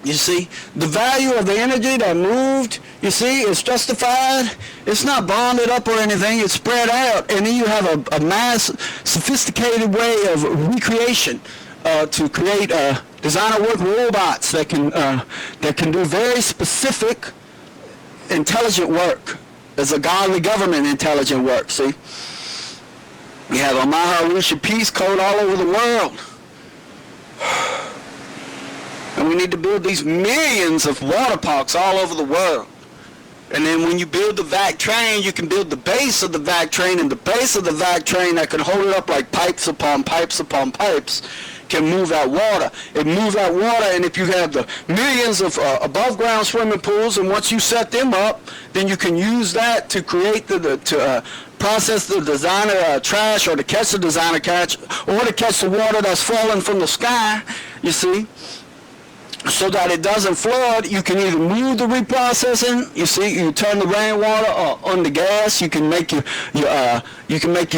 You see, the value of the energy that moved, you see, is justified. It's not bonded up or anything. It's spread out, and then you have a mass, sophisticated way of recreation to create designer work robots that can do very specific, intelligent work. As a godly government intelligent work. See, we have a Maharusha peace code all over the world. And we need to build these millions of water parks all over the world. And then when you build the vac train, you can build the base of the vac train, and the base of the vac train that can hold it up like pipes upon pipes upon pipes can move out water. It moves out water, and if you have the millions of above ground swimming pools, and once you set them up, then you can use that to create process the designer trash, or to catch the designer catch, or to catch the water that's falling from the sky, you see, so that it doesn't flood. You can either move the reprocessing, you see, you turn the rainwater on the gas, you can make your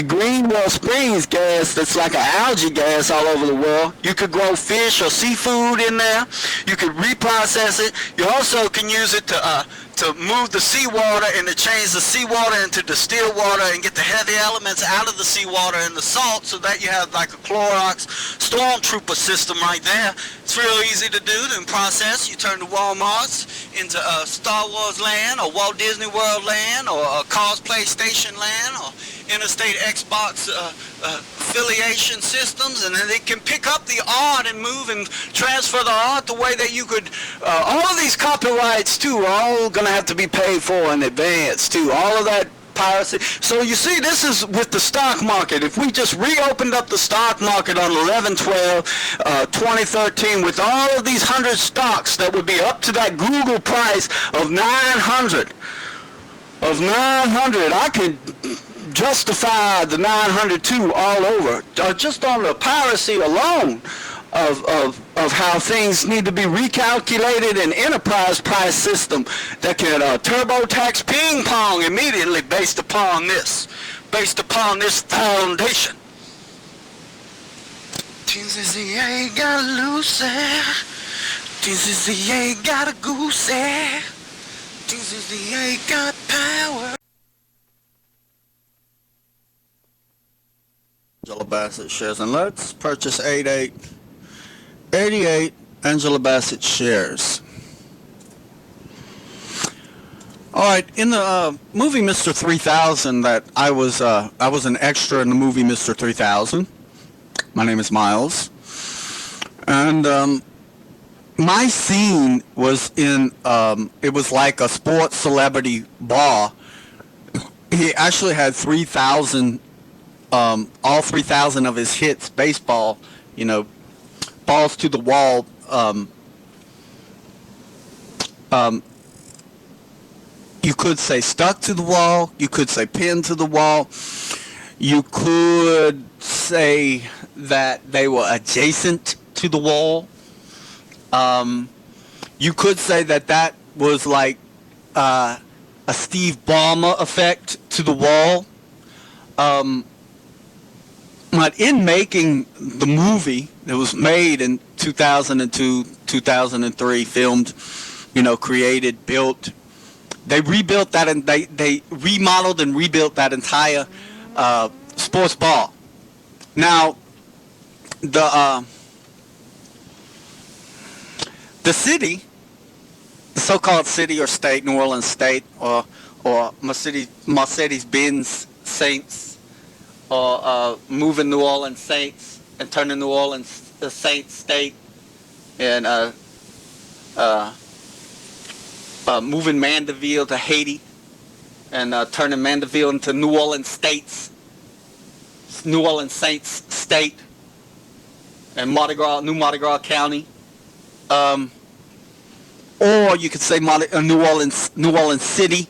Greenwell Springs gas that's like an algae gas all over the world. You could grow fish or seafood in there. You could reprocess it. You also can use it to move the seawater and to change the seawater into distilled water and get the heavy elements out of the seawater and the salt, so that you have like a Clorox stormtrooper system right there. It's real easy to do and process. You turn the Walmarts into Star Wars land, or Walt Disney World land, or Cosplay Station land, or Interstate Xbox affiliation systems, and then they can pick up the art and move and transfer the art the way that you could. All of these copyrights too are all going to have to be paid for in advance too. All of that piracy. So you see, this is with the stock market. If we just reopened up the stock market on 11/12/2013 with all of these 100 stocks, that would be up to that Google price of 900. I could justify the 900 too all over, just on the piracy alone of how things need to be recalculated, an enterprise price system that can turbo-tax ping pong immediately based upon this foundation. TZZA got a loose TZZA got a goose TZZA got power. Angela Bassett shares, and let's purchase 88 Angela Bassett shares. All right, in the movie Mr. 3000, that I was an extra in the movie Mr. 3000. My name is Miles, and my scene was in it was like a sports celebrity bar. He actually had 3,000. All 3,000 of his hits, baseball, balls to the wall, you could say stuck to the wall, you could say pinned to the wall, you could say that they were adjacent to the wall, you could say that was like a Steve Ballmer effect to the wall. But in making the movie that was made in 2002, 2003, filmed, created, built. They rebuilt that, and they remodeled and rebuilt that entire sports bar. Now, the city, the so-called city or state, New Orleans State, or Mercedes-Benz Saints, or moving New Orleans Saints and turning New Orleans the Saints State, and moving Mandeville to Haiti, and turning Mandeville into New Orleans Saints State, and New Mardi Gras County. Or you could say New Orleans City.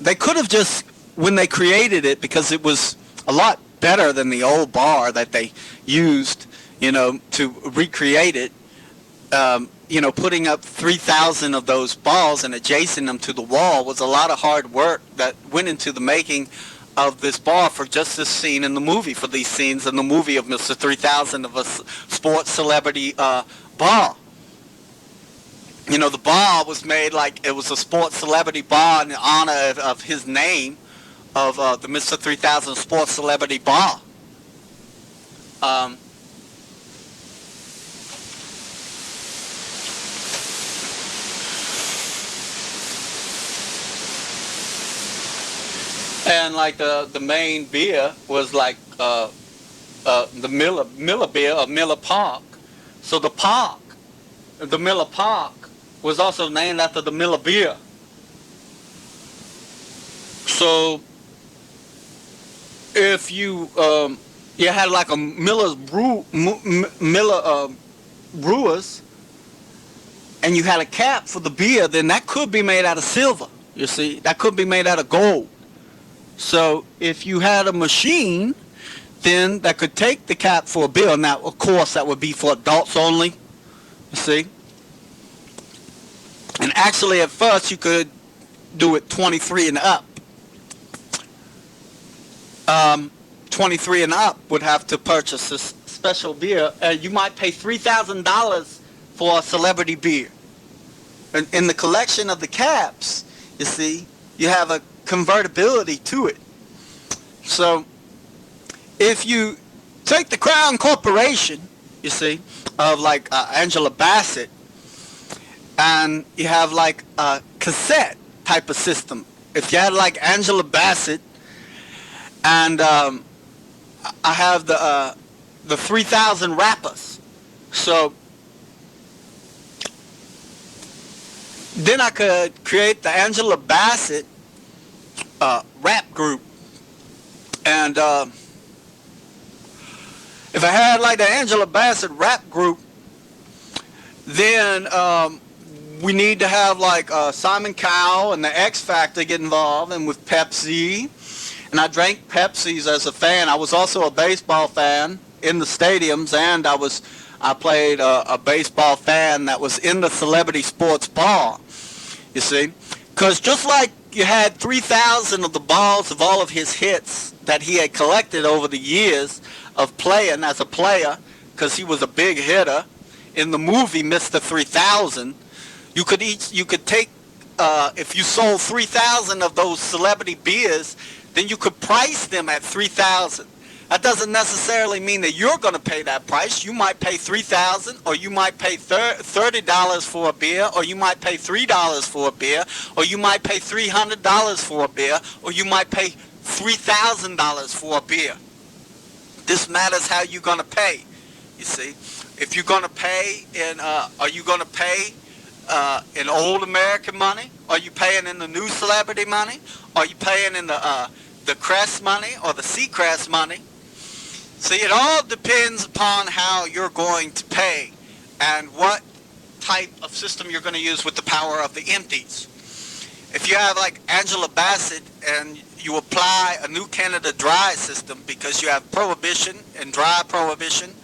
They could have just, when they created it, because it was a lot better than the old bar that they used, to recreate it. Putting up 3,000 of those balls and adjacent them to the wall was a lot of hard work that went into the making of this bar for just this scene in the movie, for these scenes in the movie of Mr. 3000 of a sports celebrity bar. The bar was made like it was a sports celebrity bar in honor of his name, of the Mr. 3000 sports celebrity bar. And like the main beer was like the Miller beer of Miller Park. So the Miller Park, was also named after the Miller beer. So if you had like a Miller brewers, and you had a cap for the beer, then that could be made out of silver. You see, that could be made out of gold. So if you had a machine, then that could take the cap for a beer. Now, of course, that would be for adults only. You see. And actually, at first, you could do it 23 and up. 23 and up would have to purchase this special beer. You might pay $3,000 for a celebrity beer. And in the collection of the caps, you see, you have a convertibility to it. So if you take the Crown Corporation, you see, of like Angela Bassett, and you have like a cassette type of system. If you had like Angela Bassett, and I have the 3,000 rappers, so then I could create the Angela Bassett rap group. And if I had like the Angela Bassett rap group, then we need to have like Simon Cowell and the X Factor get involved, and with Pepsi. And I drank Pepsis as a fan. I was also a baseball fan in the stadiums, and I played a baseball fan that was in the celebrity sports bar, you see. Because just like you had 3,000 of the balls of all of his hits that he had collected over the years of playing as a player, because he was a big hitter, in the movie Mr. 3000, you could take, if you sold 3,000 of those celebrity beers, then you could price them at 3,000. That doesn't necessarily mean that you're going to pay that price. You might pay $3,000, or you might pay $30 for a beer, or you might pay $3 for a beer, or you might pay $300 for a beer, or you might pay $3,000 for a beer. This matters how you're going to pay. You see, if you're going to pay are you going to pay in old American money? Are you paying in the new celebrity money? Are you paying in the Crest money or the Seacrest money? See, it all depends upon how you're going to pay and what type of system you're going to use with the power of the empties. If you have like Angela Bassett and you apply a New Canada Dry system, because you have prohibition and dry prohibition,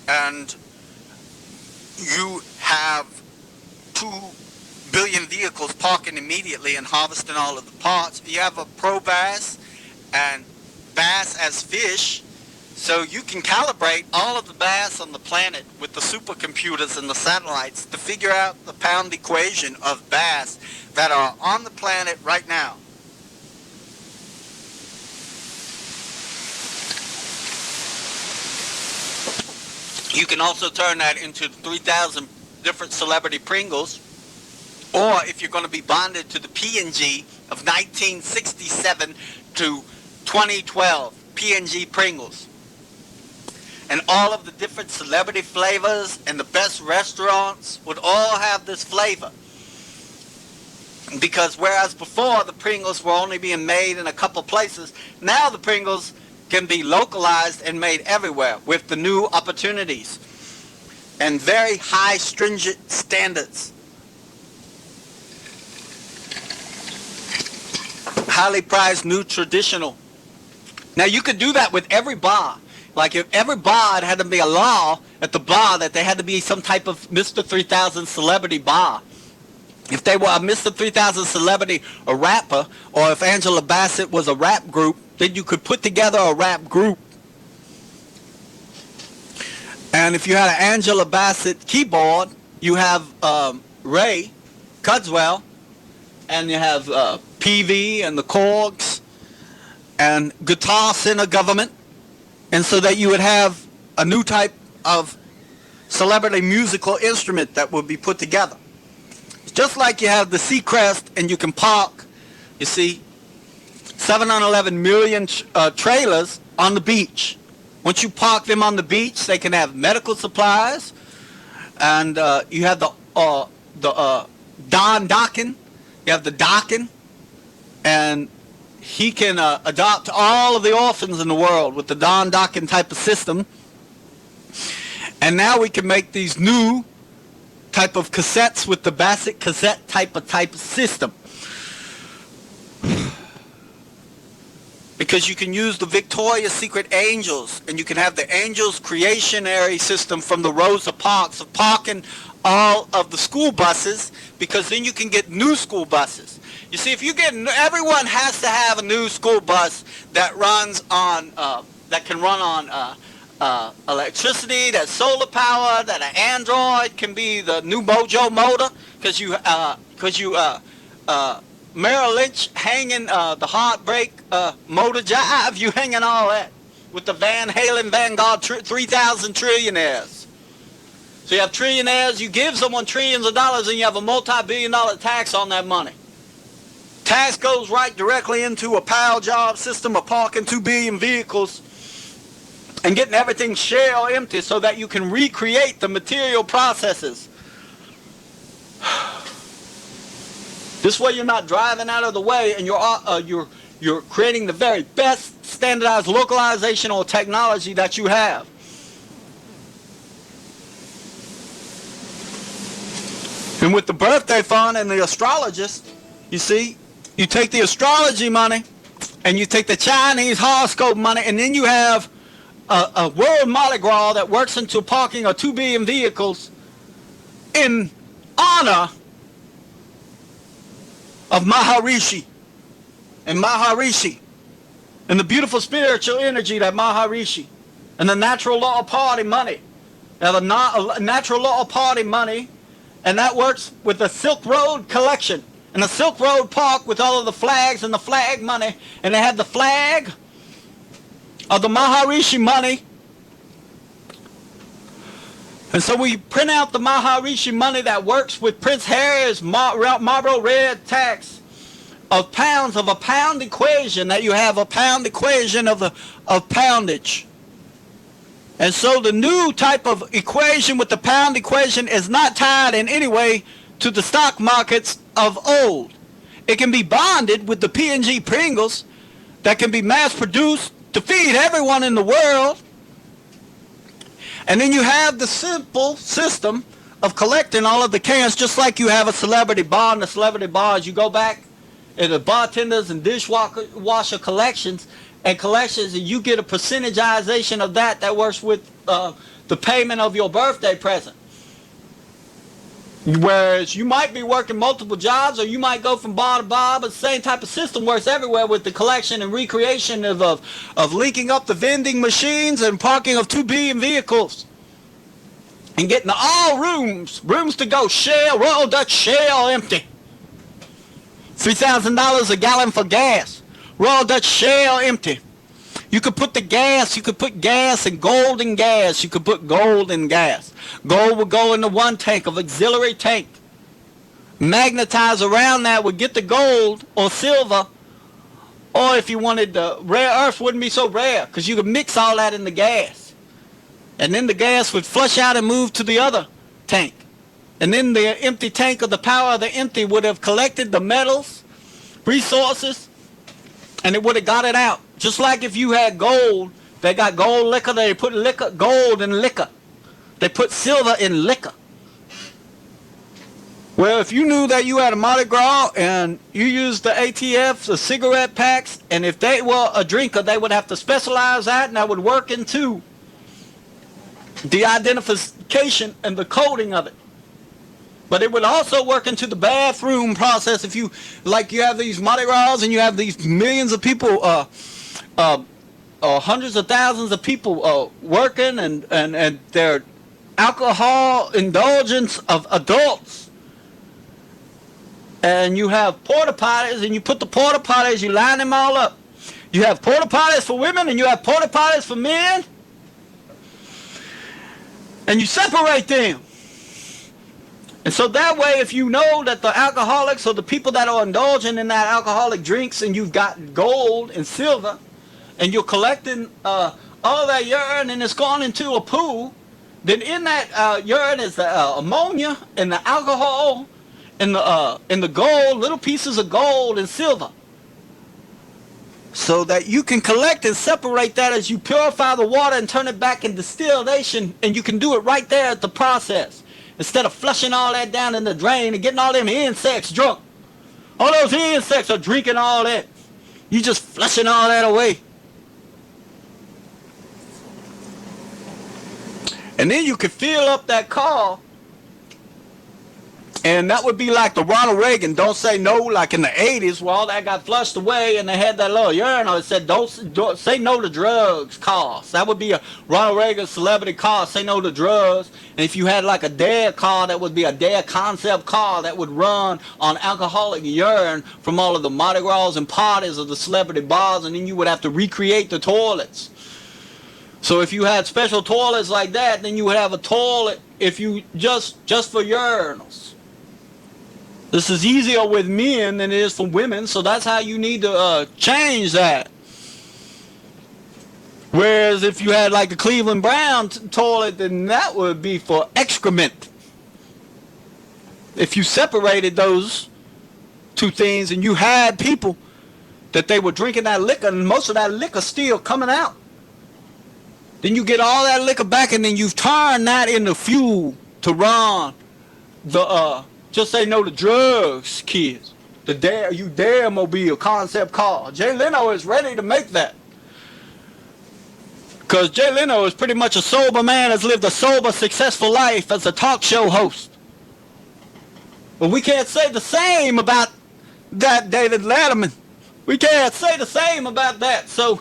and you have 2 billion vehicles parking immediately and harvesting all of the parts. If you have a pro bass and bass as fish, So you can calibrate all of the bass on the planet with the supercomputers and the satellites to figure out the pound equation of bass that are on the planet right now. You can also turn that into 3,000 different celebrity Pringles, or if you're going to be bonded to the P&G of 1967 to 2012, P&G Pringles. And all of the different celebrity flavors and the best restaurants would all have this flavor. Because whereas before the Pringles were only being made in a couple places, now the Pringles can be localized and made everywhere with the new opportunities and very high stringent standards. Highly prized new traditional. Now you could do that with every bar. Like if every bar had to be a law at the bar that they had to be some type of Mr. 3000 celebrity bar. If they were a Mr. 3000 celebrity, a rapper, or if Angela Bassett was a rap group, then you could put together a rap group. And if you had an Angela Bassett keyboard, you have Ray Kurzweil, and you have PV and the Korgs, and Guitar Center Government. And so that you would have a new type of celebrity musical instrument that would be put together. It's just like you have the Seacrest and you can park, you see, 711 million trailers on the beach. Once you park them on the beach, they can have medical supplies, and you have the Don Dockin. You have the Dockin, and he can adopt all of the orphans in the world with the Don Dockin type of system. And now we can make these new type of cassettes with the Bassett cassette type of system. Because you can use the Victoria's Secret Angels, and you can have the Angels creationary system from the Rosa Parks of parking all of the school buses, because then you can get new school buses. You see, if you get, everyone has to have a new school bus that runs on, that can run on electricity, that's solar power, that an Android can be the new Mojo motor, because you Merrill Lynch hanging the Heartbreak motor jive, you hanging all that with the Van Halen Vanguard 3,000 trillionaires. So you have trillionaires, you give someone trillions of dollars, and you have a multi-billion-dollar tax on that money. Tax goes right directly into a Powell job system of parking 2 billion vehicles and getting everything shell empty so that you can recreate the material processes. This way you're not driving out of the way, and you're creating the very best standardized localization or technology that you have. And with the birthday fund and the astrologist, you see, you take the astrology money and you take the Chinese horoscope money, and then you have a world Mardi Gras that works into parking of 2 billion vehicles in honor of Maharishi and the beautiful spiritual energy that Maharishi and the natural law of party money. Now the natural law of party money, and that works with the Silk Road collection and the Silk Road Park with all of the flags and the flag money, and they have the flag of the Maharishi money. And so we print out the Maharishi money that works with Prince Harry's Marlboro Red tax of pounds, of a pound equation, that you have a pound equation of poundage. And so the new type of equation with the pound equation is not tied in any way to the stock markets of old. It can be bonded with the P&G Pringles that can be mass produced to feed everyone in the world. And then you have the simple system of collecting all of the cans, just like you have a celebrity bar. And the celebrity bars, you go back in the bartenders and dishwasher collections, and you get a percentageization of that works with the payment of your birthday present. Whereas you might be working multiple jobs, or you might go from bar to bar, but the same type of system works everywhere with the collection and recreation of linking up the vending machines and parking of 2 billion vehicles. And getting all rooms to go, Shell, Royal Dutch Shell empty. $3,000 a gallon for gas. Royal Dutch Shell empty. You could put the gas, you could put gas and gold in gas. You could put gold in gas. Gold would go into one tank, of auxiliary tank. Magnetize around that would get the gold or silver. Or if you wanted the rare earth, wouldn't be so rare, because you could mix all that in the gas. And then the gas would flush out and move to the other tank. And then the empty tank, of the power of the empty, would have collected the metals, resources, and it would have got it out. Just like if you had gold, they got gold liquor, they put liquor, gold in liquor. They put silver in liquor. Well, if you knew that you had a Mardi Gras and you used the ATFs, the cigarette packs, and if they were a drinker, they would have to specialize that, and that would work into the identification and the coding of it. But it would also work into the bathroom process. If you, like, you have these Mardi Gras and you have these millions of people, hundreds of thousands of people working, and their alcohol indulgence of adults. And you have porta potties, and you put the porta potties, you line them all up. You have porta potties for women, and you have porta potties for men. And you separate them. And so that way, if you know that the alcoholics or the people that are indulging in that alcoholic drinks, and you've got gold and silver, and you're collecting all that urine, and it's gone into a pool, then in that urine is the ammonia and the alcohol and the gold, little pieces of gold and silver. So that you can collect and separate that as you purify the water and turn it back into distillation, and you can do it right there at the process. Instead of flushing all that down in the drain and getting all them insects drunk. All those insects are drinking all that. You just flushing all that away. And then you could fill up that car, and that would be like the Ronald Reagan "Don't Say No," like in the 80s, where all that got flushed away and they had that little urinal that said don't say no to drugs cars. That would be a Ronald Reagan celebrity car, say no to drugs. And if you had like a dare car, that would be a dare concept car that would run on alcoholic urine from all of the Mardi Gras and parties of the celebrity bars, and then you would have to recreate the toilets. So if you had special toilets like that, then you would have a toilet if you just for urinals. This is easier with men than it is for women, so that's how you need to change that. Whereas if you had like the Cleveland Brown toilet, then that would be for excrement. If you separated those two things and you had people that they were drinking that liquor, and most of that liquor still coming out, then you get all that liquor back, and then you've turned that into fuel to run the Just Say No to Drugs, kids. The Dare Mobile concept car. Jay Leno is ready to make that. Because Jay Leno is pretty much a sober man, has lived a sober, successful life as a talk show host. But we can't say the same about that David Letterman. We can't say the same about that. So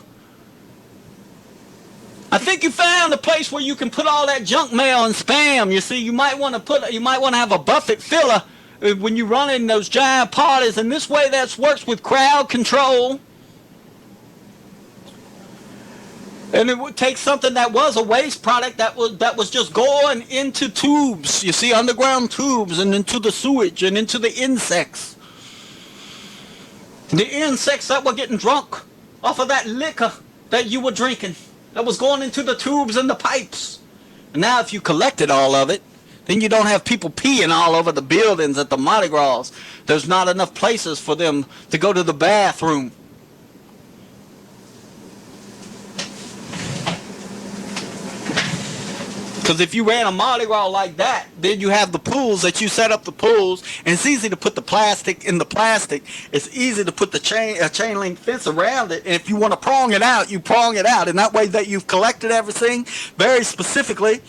I think you found a place where you can put all that junk mail and spam. You see, you might want to have a Buffett filler when you run in those giant parties, and this way that works with crowd control. And it would take something that was a waste product that was just going into tubes, you see, underground tubes, and into the sewage and into the insects. The insects that were getting drunk off of that liquor that you were drinking, that was going into the tubes and the pipes. And now if you collected all of it, then you don't have people peeing all over the buildings at the Mardi Gras. There's not enough places for them to go to the bathroom. Because if you ran a Mardi Gras like that, then you have the pools that you set up the pools, and it's easy to put the plastic in the plastic. It's easy to put the chain link fence around it, and if you want to prong it out, you prong it out, and that way that you've collected everything very specifically.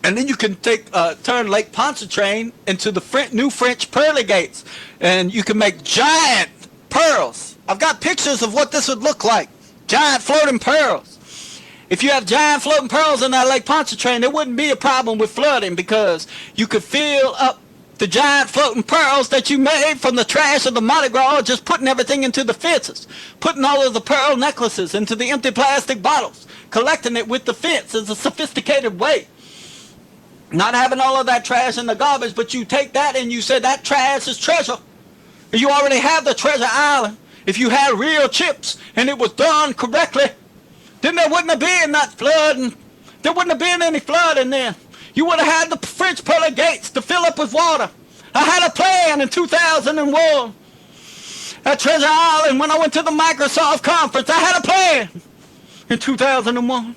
And then you can turn Lake Pontchartrain into the new French pearly gates. And you can make giant pearls. I've got pictures of what this would look like. Giant floating pearls. If you have giant floating pearls in that Lake Pontchartrain, there wouldn't be a problem with flooding because you could fill up the giant floating pearls that you made from the trash of the Mardi Gras, just putting everything into the fences, putting all of the pearl necklaces into the empty plastic bottles, collecting it with the fence as a sophisticated way. Not having all of that trash in the garbage, but you take that and you say that trash is treasure. You already have the treasure island. If you had real chips and it was done correctly, then there wouldn't have been that flood, and there wouldn't have been any flooding then. You would have had the French pearly gates to fill up with water. I had a plan in 2001 at Treasure Island when I went to the Microsoft conference. I had a plan in 2001.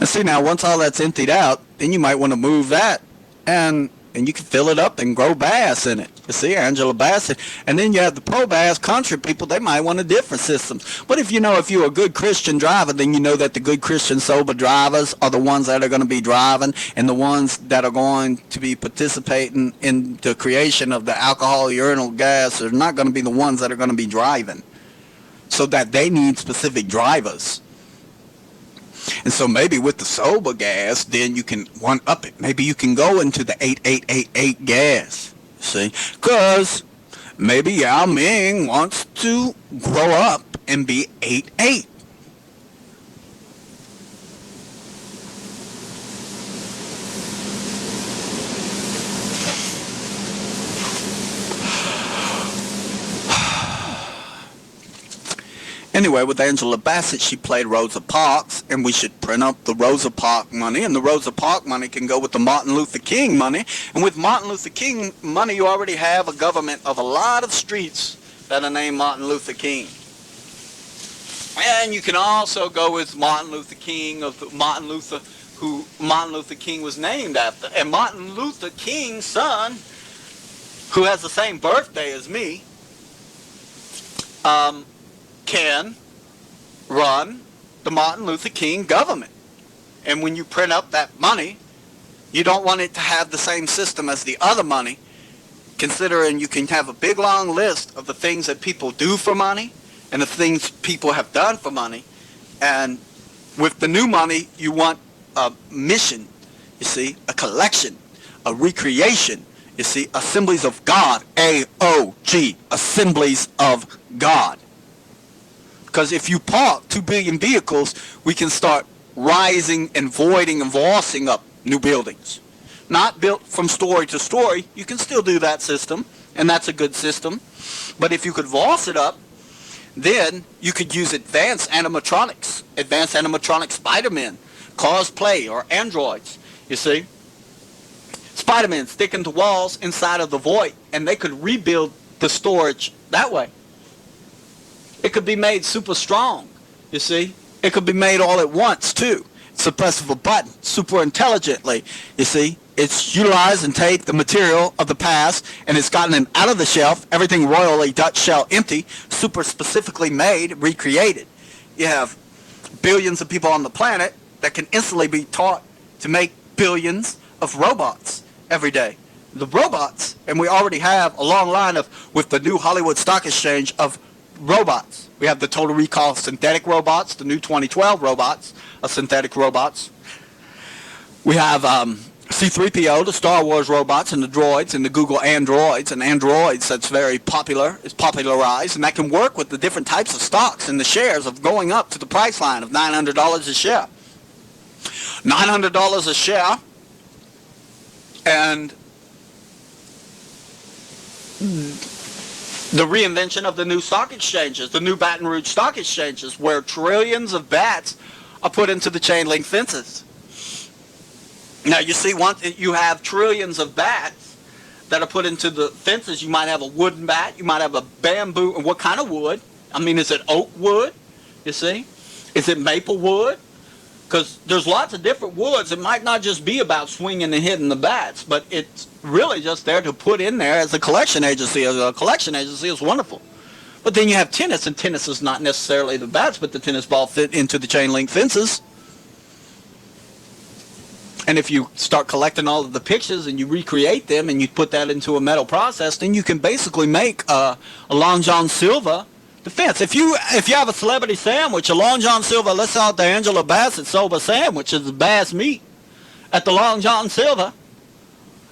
See, now once all that's emptied out, then you might want to move that, and you can fill it up and grow bass in it. You see, Angela Bassett. And then you have the pro-bass country people. They might want a different system. But if you're a good Christian driver, then you know that the good Christian sober drivers are the ones that are going to be driving, and the ones that are going to be participating in the creation of the alcohol urinal gas are not going to be the ones that are going to be driving. So that they need specific drivers. And so maybe with the sober gas, then you can one-up it. Maybe you can go into the 8888 gas, see? Because maybe Yao Ming wants to grow up and be 88. Anyway, with Angela Bassett, she played Rosa Parks, and we should print up the Rosa Parks money, and the Rosa Parks money can go with the Martin Luther King money. And with Martin Luther King money, you already have a government of a lot of streets that are named Martin Luther King. And you can also go with Martin Luther King, of Martin Luther, who Martin Luther King was named after. And Martin Luther King's son, who has the same birthday as me, can run the Martin Luther King government. And when you print up that money, you don't want it to have the same system as the other money, considering you can have a big long list of the things that people do for money and the things people have done for money. And with the new money, you want a mission, you see, a collection, a recreation, you see, Assemblies of God, AOG, Assemblies of God. Because if you park 2 billion vehicles, we can start rising and voiding and vossing up new buildings. Not built from story to story. You can still do that system, and that's a good system. But if you could voss it up, then you could use advanced animatronics Spider-Man, cosplay, or androids, you see. Spider-Man stick into walls inside of the void, and they could rebuild the storage that way. It could be made super strong, you see. It could be made all at once, too. It's a press of a button, super intelligently, you see. It's utilized and take the material of the past, and it's gotten them out of the shelf, everything royally Dutch shell empty, super specifically made, recreated. You have billions of people on the planet that can instantly be taught to make billions of robots every day. The robots, and we already have a long line of, with the new Hollywood Stock Exchange, of robots. We have the Total Recall synthetic robots, the new 2012 robots, synthetic robots. We have C-3PO, the Star Wars robots, and the droids, and the Google androids, and androids that's very popular, is popularized, and that can work with the different types of stocks and the shares of going up to the price line of $900 a share. $900 a share, and the reinvention of the new stock exchanges, the new Baton Rouge stock exchanges, where trillions of bats are put into the chain link fences. Now you see, once you have trillions of bats that are put into the fences, you might have a wooden bat, you might have a bamboo, and what kind of wood? I mean, is it oak wood, you see? Is it maple wood? Because there's lots of different woods. It might not just be about swinging and hitting the bats, but it's really just there to put in there as a collection agency. As a collection agency is wonderful. But then you have tennis, and tennis is not necessarily the bats, but the tennis ball fit into the chain link fences. And if you start collecting all of the pictures and you recreate them and you put that into a metal process, then you can basically make a Long John Silver defense. If you have a celebrity sandwich, a Long John Silver, let's say the Angela Bassett soba sandwich is bass meat at the Long John Silver,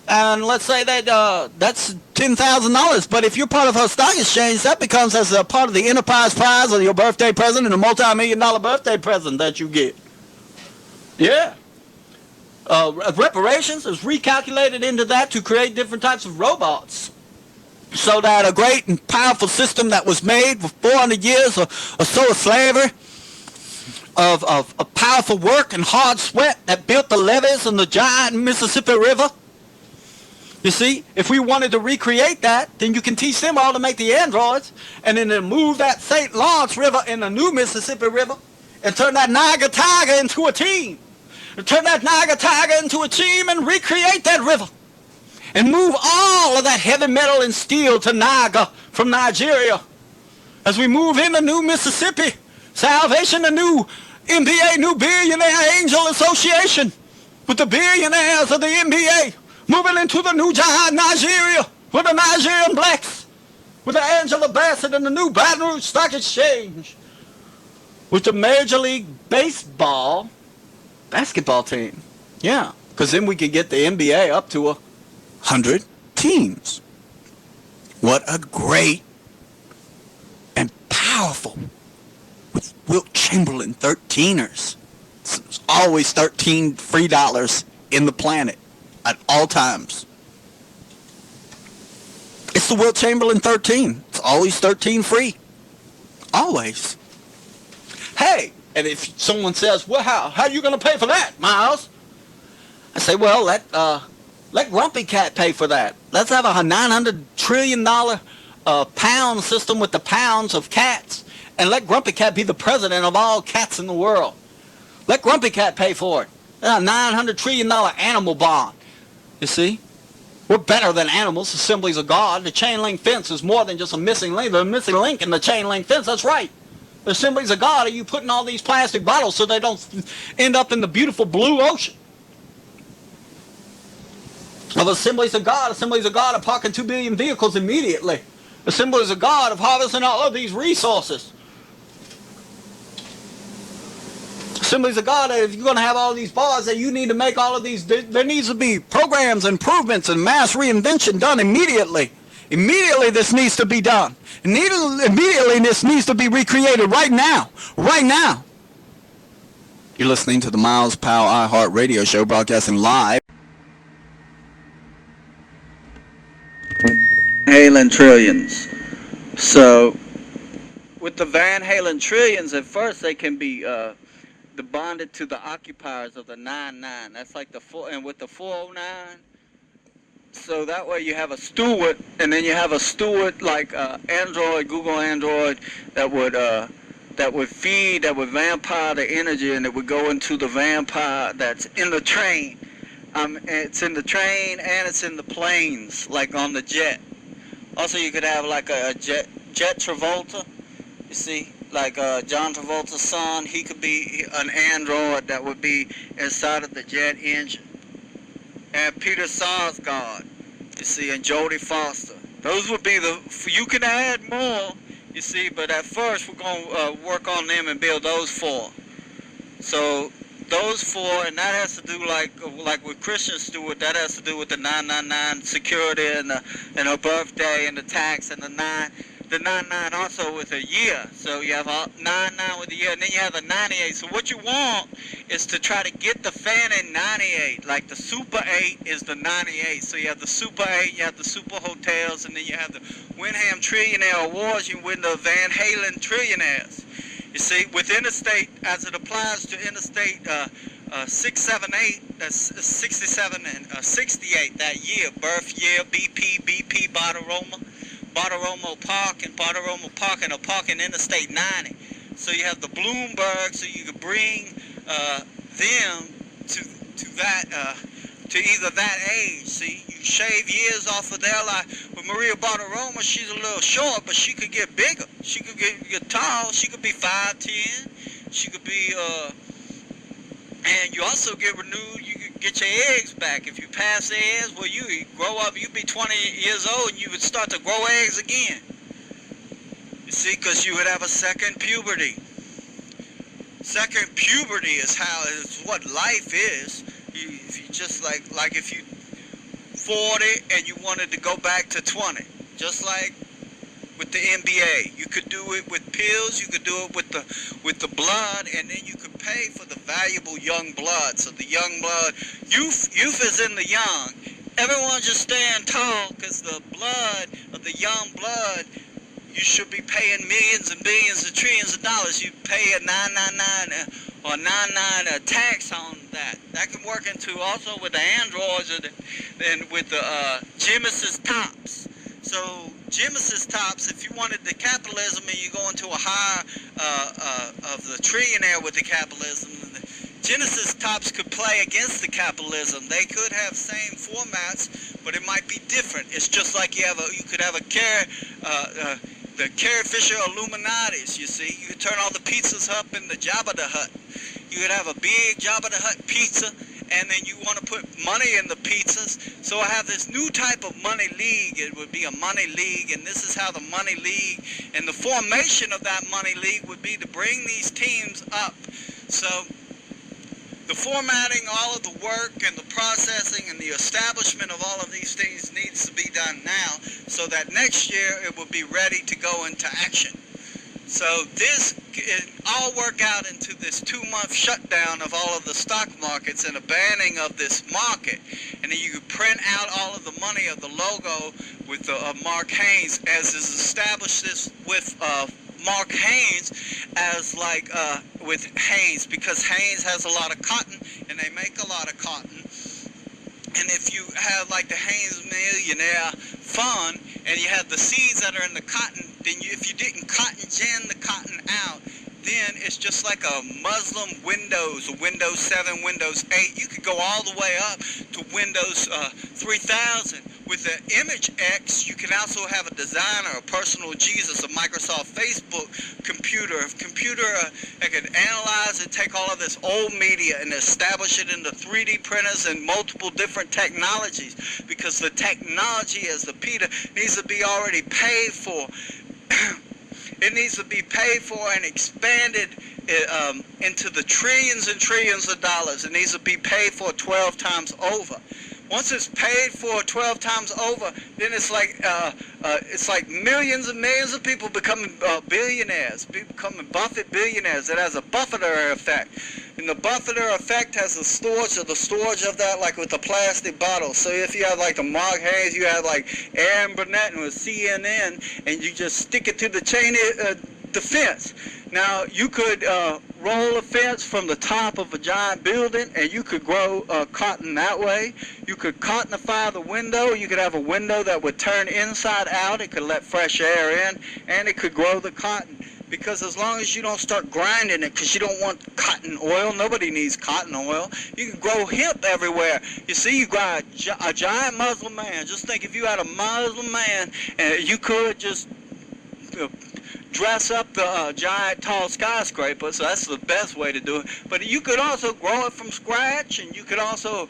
and let's say that that's $10,000. But if you're part of her stock exchange, that becomes as a part of the enterprise prize of your birthday present and a multi-million-dollar birthday present that you get. Yeah. Reparations is recalculated into that to create different types of robots, so that a great and powerful system that was made for 400 years or so of slavery, of powerful work and hard sweat that built the levees and the giant Mississippi River. You see, if we wanted to recreate that, then you can teach them all to make the androids, and then to move that St. Lawrence River in the new Mississippi River and turn that Niagara Tiger into a team. Turn that Niagara Tiger into a team and recreate that river. And move all of that heavy metal and steel to Niagara from Nigeria. As we move into new Mississippi, salvation, the new NBA, New Billionaire Angel Association, with the billionaires of the NBA, moving into the new giant Nigeria, with the Nigerian blacks, with the Angela Bassett and the new Baton Rouge Stock Exchange, with the Major League Baseball basketball team. Yeah, because then we could get the NBA up to 100 teams. What a great and powerful, with Wilt Chamberlain 13ers. There's always 13 free dollars in the planet at all times. It's the Wilt Chamberlain 13. It's always 13 free. Always. Hey, and if someone says, well, how are you going to pay for that, Miles? I say, well, let Grumpy Cat pay for that. Let's have a $900 trillion pound system with the pounds of cats, and let Grumpy Cat be the president of all cats in the world. Let Grumpy Cat pay for it. A $900 trillion animal bond. You see? We're better than animals, assemblies of God. The chain link fence is more than just a missing link. There's a missing link in the chain link fence. That's right. The assemblies of God are you putting all these plastic bottles so they don't end up in the beautiful blue ocean. Of assemblies of God are parking 2 billion vehicles immediately. Assemblies of God of harvesting all of these resources. Assemblies of God, if you're going to have all these bars, that you need to make all of these, there needs to be programs, improvements, and mass reinvention done immediately. Immediately this needs to be done. Immediately this needs to be recreated right now. Right now. You're listening to the Miles Powell iHeart Radio Show, broadcasting live. Halen trillions. So, with the Van Halen trillions, at first they can be bonded to the occupiers of the 99. That's like the 4, and with the 409. So that way you have a steward, and then you have a steward like Android, Google Android, that would vampire the energy, and it would go into the vampire that's in the train. It's in the train and it's in the planes, like on the jet. Also, you could have like a jet Travolta. You see, like John Travolta's son, he could be an android that would be inside of the jet engine. And Peter Sarsgaard, you see, and Jodie Foster. Those would be you can add more, you see, but at first we're going to work on them and build those 4. So those 4, and that has to do like with Christian Stewart, that has to do with the 999 security and her birthday and the tax, and the 99 also with a year. So you have 99 with a year, and then you have a 98. So what you want is to try to get the fan in 98. Like the Super 8 is the 98. So you have the Super 8, you have the Super Hotels, and then you have the Wyndham Trillionaire Awards. You win the Van Halen Trillionaires. You see, with interstate, as it applies to interstate 678, that's 67 and 68 that year, birth year, BP, Bartiromo Park and a park in Interstate 90. So you have the Bloomberg, so you could bring them to either that age. See, you shave years off of there. Like with Maria Bartiromo, she's a little short, but she could get bigger. She could get tall. She could be 5'10". She could be, and you also get renewed. You could get your eggs back. If you pass the eggs, well, you grow up, you'd be 20 years old, and you would start to grow eggs again. You see, because you would have a second puberty. Second puberty is what life is. If you just like if you 40 and you wanted to go back to 20, just like with the NBA, you could do it with pills, you could do it with the blood, and then you could pay for the valuable young blood. So the young blood, youth is in the young. Everyone just stand tall, because the blood of the young blood, you should be paying millions and billions and trillions of dollars. You pay a 999 or 99 tax on that. That can work into also with the androids and with the Genesis tops. So Genesis tops, if you wanted the capitalism and you go into a higher of the trillionaire with the capitalism, Genesis tops could play against the capitalism. They could have same formats, but it might be different. It's just like you could have the Carrie Fisher Illuminatis, you see. You could turn all the pizzas up in the Jabba the Hutt. You could have a big Jabba the Hutt pizza, and then you want to put money in the pizzas. So I have this new type of money league. It would be a money league, and this is how the money league, and the formation of that money league would be to bring these teams up. So the formatting, all of the work and the processing and the establishment of all of these things needs to be done now, so that next year it will be ready to go into action. So this all work out into this 2-month shutdown of all of the stock markets and a banning of this market. And then you can print out all of the money of the logo with Mark Haynes, as is established this with Mark Haynes as like with Haynes, because Haynes has a lot of cotton and they make a lot of cotton. And if you have like the Haynes Millionaire Fund and you have the seeds that are in the cotton, then if you didn't cotton gin the cotton out, then it's just like a Muslim Windows 7, Windows 8. You could go all the way up to Windows 3000. With the Image X, you can also have a designer, a personal Jesus, a Microsoft Facebook computer. A computer that can analyze and take all of this old media and establish it into 3D printers and multiple different technologies, because the technology, as the Peter, needs to be already paid for. It needs to be paid for and expanded into the trillions and trillions of dollars. It needs to be paid for 12 times over. Once it's paid for 12 times over, then it's like millions and millions of people becoming billionaires, becoming Buffett billionaires. It has a Buffetter effect. And the Buffetter effect has the storage of that, like with the plastic bottle. So if you have like the Mark Haynes, you have like Aaron Burnett with CNN, and you just stick it to the chain the fence. Now you could roll a fence from the top of a giant building, and you could grow cotton that way. You could cottonify the window. You could have a window that would turn inside out. It could let fresh air in, and it could grow the cotton. Because as long as you don't start grinding it, because you don't want cotton oil, nobody needs cotton oil, you can grow hemp everywhere. You see, you got a giant Muslim man. Just think if you had a Muslim man, and you could just dress up the giant tall skyscraper, so that's the best way to do it. But you could also grow it from scratch, and you could also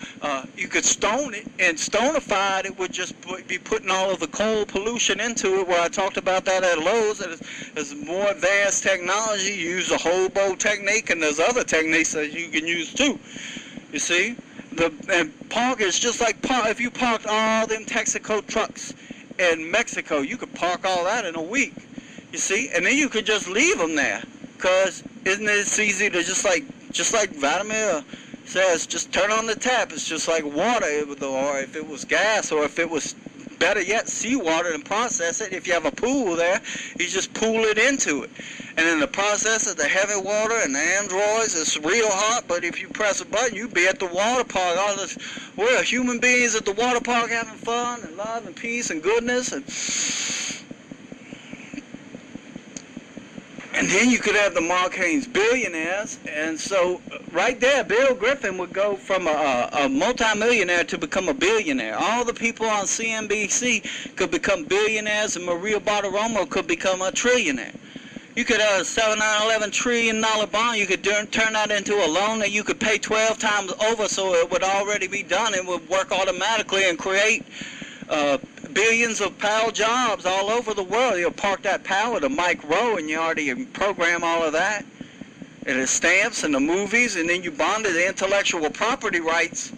you could stone it, and stonify it would just be putting all of the coal pollution into it, where I talked about that at Lowe's. That is more advanced technology. You use the hobo technique, and there's other techniques that you can use too. You see, and park is just like if you parked all them Texaco trucks in Mexico, you could park all that in a week. You see, and then you could just leave them there, because isn't it easy to just like Vladimir says, just turn on the tap. It's just like water, or if it was gas, or if it was better yet seawater, and process it. If you have a pool there, you just pool it into it. And in the process of the heavy water and the androids, it's real hot, but if you press a button, you'd be at the water park. All this, we're human beings at the water park having fun and love and peace and goodness, and And then you could have the Mark Haynes billionaires, and so right there, Bill Griffin would go from a multimillionaire to become a billionaire. All the people on CNBC could become billionaires, and Maria Bartiromo could become a trillionaire. You could have a $711 trillion bond. You could turn that into a loan that you could pay 12 times over, so it would already be done. It would work automatically and create billions of Powell jobs all over the world. You'll park that Powell to Mike Rowe, and you already program all of that. And the stamps and the movies, and then you bonded the intellectual property rights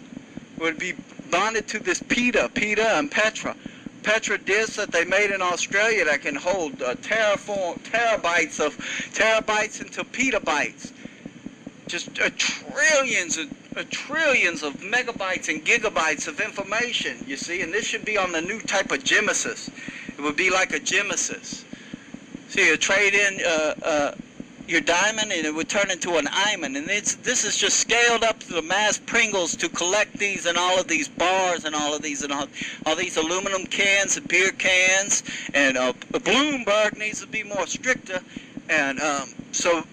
would be bonded to this PETA and Petra. Petra discs that they made in Australia that can hold terabytes into petabytes. Just trillions of megabytes and gigabytes of information, you see, and this should be on the new type of Genesis. It would be like a Genesis. See, you trade in your diamond and it would turn into an diamond, and this is just scaled up to the mass Pringles to collect these and all of these bars and all of these and all these aluminum cans and beer cans, and Bloomberg needs to be more stricter, and so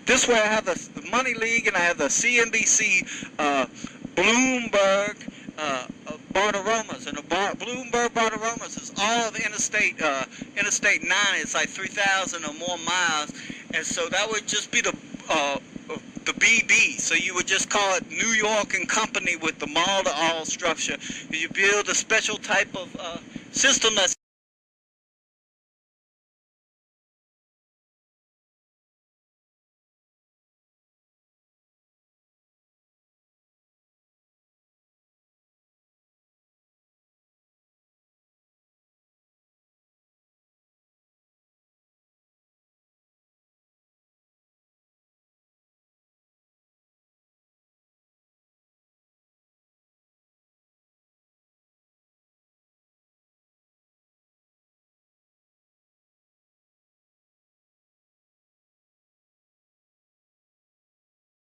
this way I have the Money League and I have the CNBC Bloomberg Bartiromas, and the Bloomberg Bartiromas is all of Interstate 9. It's like 3,000 or more miles, and so that would just be the BB. So you would just call it New York and Company with the mall-to-all structure. You build a special type of system that's